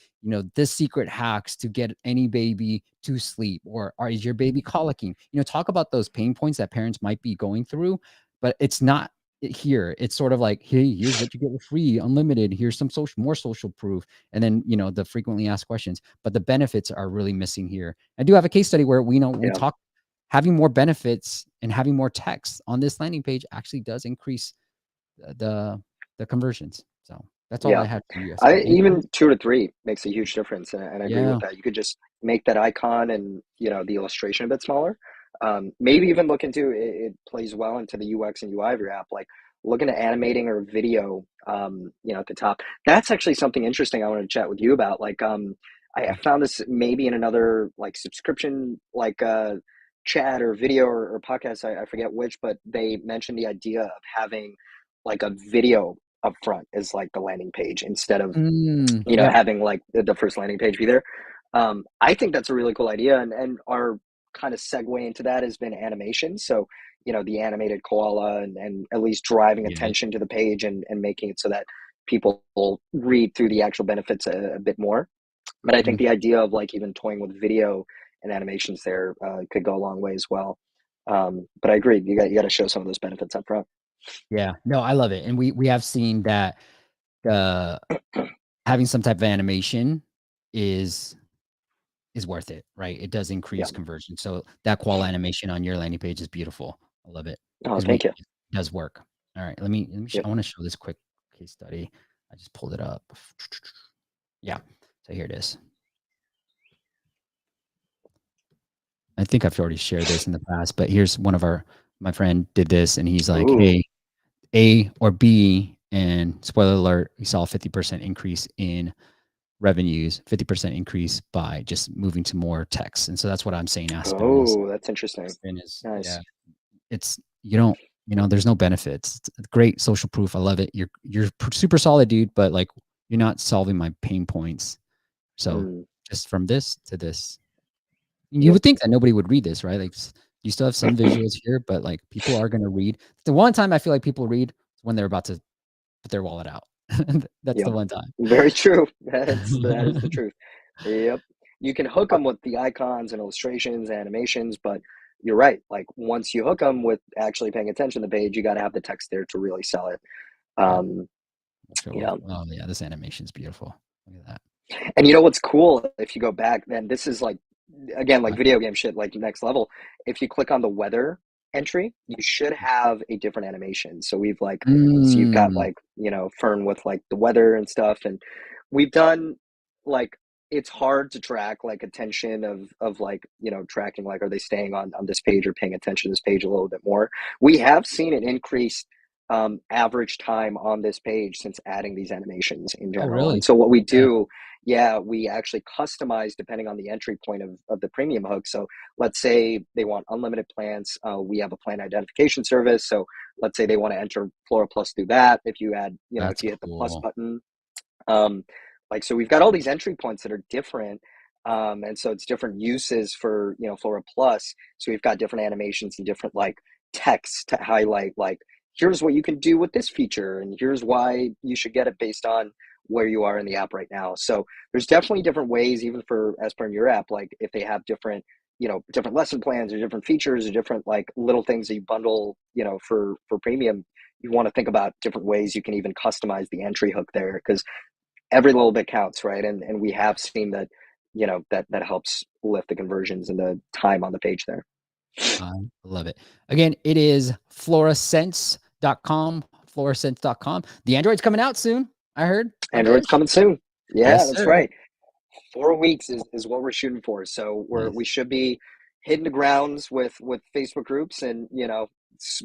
the secret hacks to get any baby to sleep. Or is your baby colicking? Talk about those pain points that parents might be going through, but it's not here. It's sort of like, hey, here's what you get for free, unlimited. Here's some more social proof, and then the frequently asked questions. But the benefits are really missing here. I do have a case study where we Yeah. talk having more benefits and having more text on this landing page actually does increase the the conversions. So that's all Yeah. I had for you, I Esper. even Anything? 2 to 3 makes a huge difference, and I agree with Yeah. that. You could just make that icon and, the illustration a bit smaller. Maybe even look into it plays well into the UX and UI of your app, like looking at animating or video, at the top. That's actually something interesting I wanted to chat with you about. Like, I Okay. found this maybe in another like subscription, like chat or video or podcast, I forget which, but they mentioned the idea of having like a video up front as like the landing page instead of Yep. having like the first landing page be there. I think that's a really cool idea, and our kind of segue into that has been animation. So the animated koala, and at least driving Yeah. attention to the page, and making it so that people will read through the actual benefits a bit more. But I think Mm, the idea of like even toying with video and animations there could go a long way as well. But I agree, you got to show some of those benefits up front. yeah. No, I love it. And we have seen that the having some type of animation is is worth it, right? It does Yeah. increase conversion. So that qual animation on your landing page is beautiful. I love it Oh, because thank you. it does work. All right, let me Yep. I want to show this quick case study. I just pulled it up. Yeah. So here it is. I think I've already shared this in the past, but here's one of my friend did this and he's like, Ooh, hey, A or B, and spoiler alert, we saw a 50% increase in revenues, 50% increase by just moving to more text. And so that's what I'm saying Aspen is. oh, that's interesting. Aspen is, Nice. yeah, it's, you don't, there's no benefits. It's great social proof. I love it. You're super solid, dude, but like you're not solving my pain points. So Mm, just from this to this, you yep. would think that nobody would read this, right? Like you still have some visuals here, but like people are going to read. The one time I feel like people read is when they're about to put their wallet out. That's the Yep. one time. Very true. That is the truth. Yep. You can hook them with the icons and illustrations, animations, but you're right. Like once you hook them with actually paying attention to the page, you got to have the text there to really sell it. Yeah, Um, let's go. yeah. Oh yeah, this animation's beautiful. Look at that. And you know what's cool? If you go back, then this is like, again, like What? video game shit, like next level. If you click on the weather entry, you should have a different animation. So we've like, so you've got Mm. like, you know, Fern with like the weather and stuff. And we've done like, it's hard to track like attention of like, you know, tracking like, are they staying on this page or paying attention to this page a little bit more? We have seen an increase average time on this page since adding these animations in Oh general. And really? so what we Yeah. do, yeah, we actually customize depending on the entry point of the premium hook. So let's say they want unlimited plans. We have a plan identification service. So let's say they want to enter Flora Plus through that. If you add, you know, if That's you hit the plus cool. button, um, like, so we've got all these entry points that are different. And so it's different uses for, you know, Flora Plus. So we've got different animations and different like text to highlight, like, here's what you can do with this feature. And here's why you should get it based on where you are in the app right now. So there's definitely different ways, even for as per your app, like if they have different, you know, different lesson plans or different features or different like little things that you bundle, you know, for premium, you want to think about different ways you can even customize the entry hook there, because every little bit counts, right? And we have seen that, you know, that helps lift the conversions and the time on the page there. I love it. Again, it is florasense.com, florasense.com. The Android's coming out soon. I heard. I Android's bet. coming soon. Yeah, Yes, that's sir. right. 4 weeks is what we're shooting for. So we Nice. should be hitting the grounds with Facebook groups and, you know,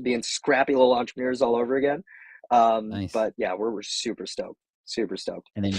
being scrappy little entrepreneurs all over again. Nice. But yeah, we're super stoked. Super stoked. And then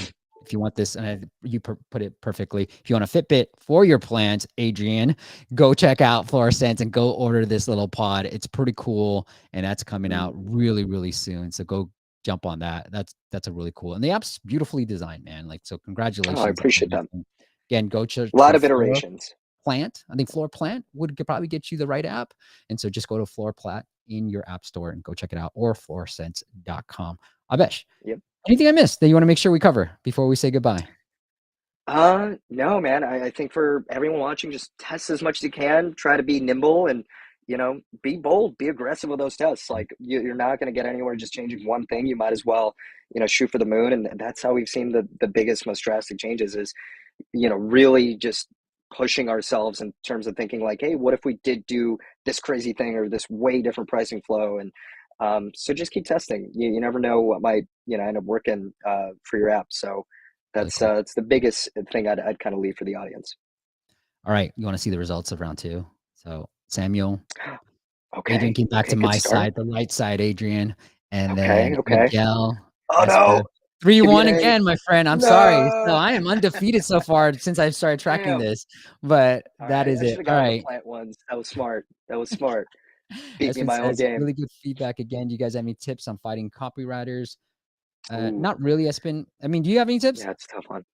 if you want this, and you put it perfectly, if you want a Fitbit for your plans, Adrian, go check out Fluorescence and go order this little pod. It's pretty cool, and that's coming out Mm. really, really soon. So go jump on that. That's a really cool, and the app's beautifully designed, man. Like so, Oh, I congratulations on appreciate that. everything. Again, go A search lot for of Flora iterations. Plant. I think Floor Plant probably get you the right app. And so just go to Floor Plant in your app store and go check it out, or floorsense.com. Abesh, Yep. anything I missed that you want to make sure we cover before we say goodbye? No, man. I think for everyone watching, just test as much as you can. Try to be nimble and, you know, be bold, be aggressive with those tests. Like you're not going to get anywhere just changing one thing. You might as well, you know, shoot for the moon. And that's how we've seen the biggest, most drastic changes is, you know, really just pushing ourselves in terms of thinking like, hey, what if we did do this crazy thing or this way different pricing flow? And so just keep testing. You never know what might, you know, end up working for your app. So Really cool. that's the biggest thing I'd kind of leave for the audience. All right. You want to see the results of round two? So Samuel, Adrian Okay, came back to okay, good my start. side, the right side, Adrian. And then Okay, okay. Miguel, Oh Esper. no, give me 3-1 an A. again, my friend. I'm sorry. So No, I am undefeated so far since I started tracking damn. this, but All that right, is I should it. have All gotten the right. plant ones. That was smart. That was smart. Beat me in Espen my own says, game. really good feedback again. Do you guys have any tips on fighting copywriters? Ooh, Not really, Espen. I mean, do you have any tips? yeah, it's a tough one.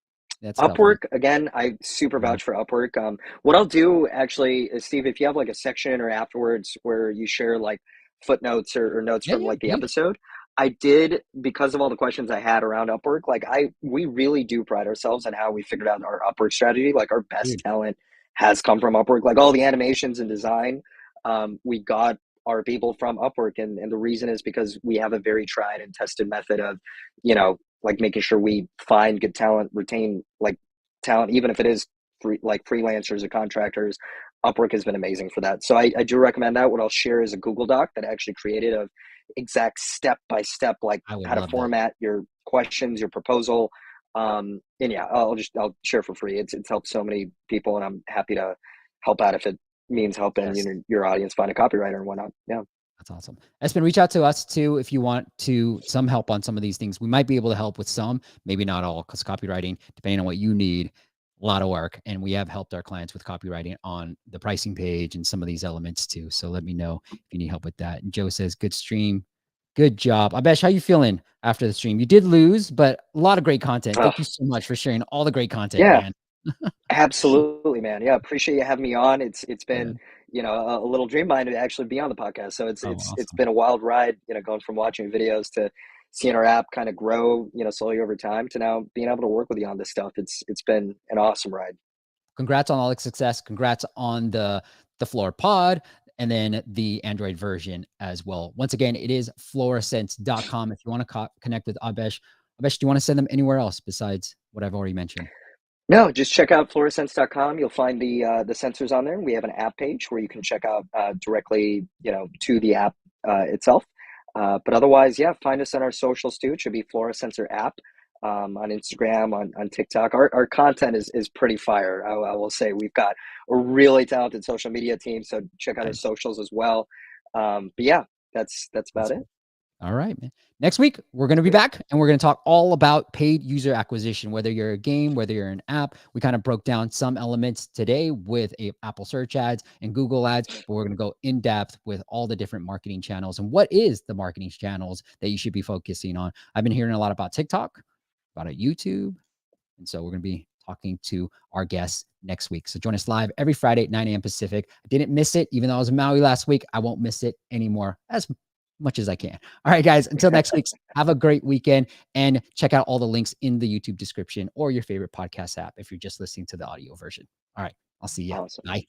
That's a tough one. Upwork, again, I super Mhm. vouch for Upwork. What I'll do actually is, Steve, if you have like a section or afterwards where you share like footnotes or notes Yeah, from yeah, like the please. episode, I did, because of all the questions I had around Upwork, like we really do pride ourselves on how we figured out our Upwork strategy. Like our best Dude, talent has come from Upwork. Like all the animations and design, we got our people from Upwork, and the reason is because we have a very tried and tested method of, you know, like making sure we find good talent, retain like talent, even if it is like freelancers or contractors. Upwork has been amazing for that. So I do recommend that. What I'll share is a Google Doc that I actually created of exact step by step, like I would how to love that. format your questions, your proposal. And yeah, I'll share for free. It's helped so many people, and I'm happy to help out if it means helping Yes. your audience find a copywriter and whatnot. Yeah. That's awesome. Espen, reach out to us too if you want to some help on some of these things. We might be able to help with some, maybe not all, because copywriting, depending on what you need, a lot of work. And we have helped our clients with copywriting on the pricing page and some of these elements too. So let me know if you need help with that. And Joe says, good stream. Good job. Abesh, how you feeling after the stream? You did lose, but a lot of great content. Oh, Thank you so much for sharing all the great content, yeah. man. Absolutely, man. Yeah, appreciate you having me on. It's Yeah. been, a little dream of mine to actually be on the podcast. So it's Oh, it's awesome. been a wild ride, going from watching videos to seeing our app kind of grow, slowly over time to now being able to work with you on this stuff. It's been an awesome ride. Congrats on all the success. Congrats on the Flora pod and then the Android version as well. Once again, it is florasense.com if you want to connect with Abesh. Abesh, do you want to send them anywhere else besides what I've already mentioned? No, just check out fluorescence.com. You'll find the sensors on there. We have an app page where you can check out directly, to the app itself. But otherwise, yeah, find us on our socials too. It should be Flora Sensor app on Instagram, on TikTok. Our content is pretty fire. I will say we've got a really talented social media team. So check out our Nice. socials as well. But yeah, that's about it. Awesome. All right, man. Next week, we're going to be back and we're going to talk all about paid user acquisition, whether you're a game, whether you're an app. We kind of broke down some elements today with Apple search ads and Google ads, but we're going to go in depth with all the different marketing channels and what is the marketing channels that you should be focusing on. I've been hearing a lot about TikTok, about YouTube. And so we're going to be talking to our guests next week. So join us live every Friday at 9 a.m. Pacific. I didn't miss it, even though I was in Maui last week. I won't miss it anymore as much as I can. All right, guys, until next week, have a great weekend and check out all the links in the YouTube description or your favorite podcast app if you're just listening to the audio version. All right, I'll see you. Awesome. Bye.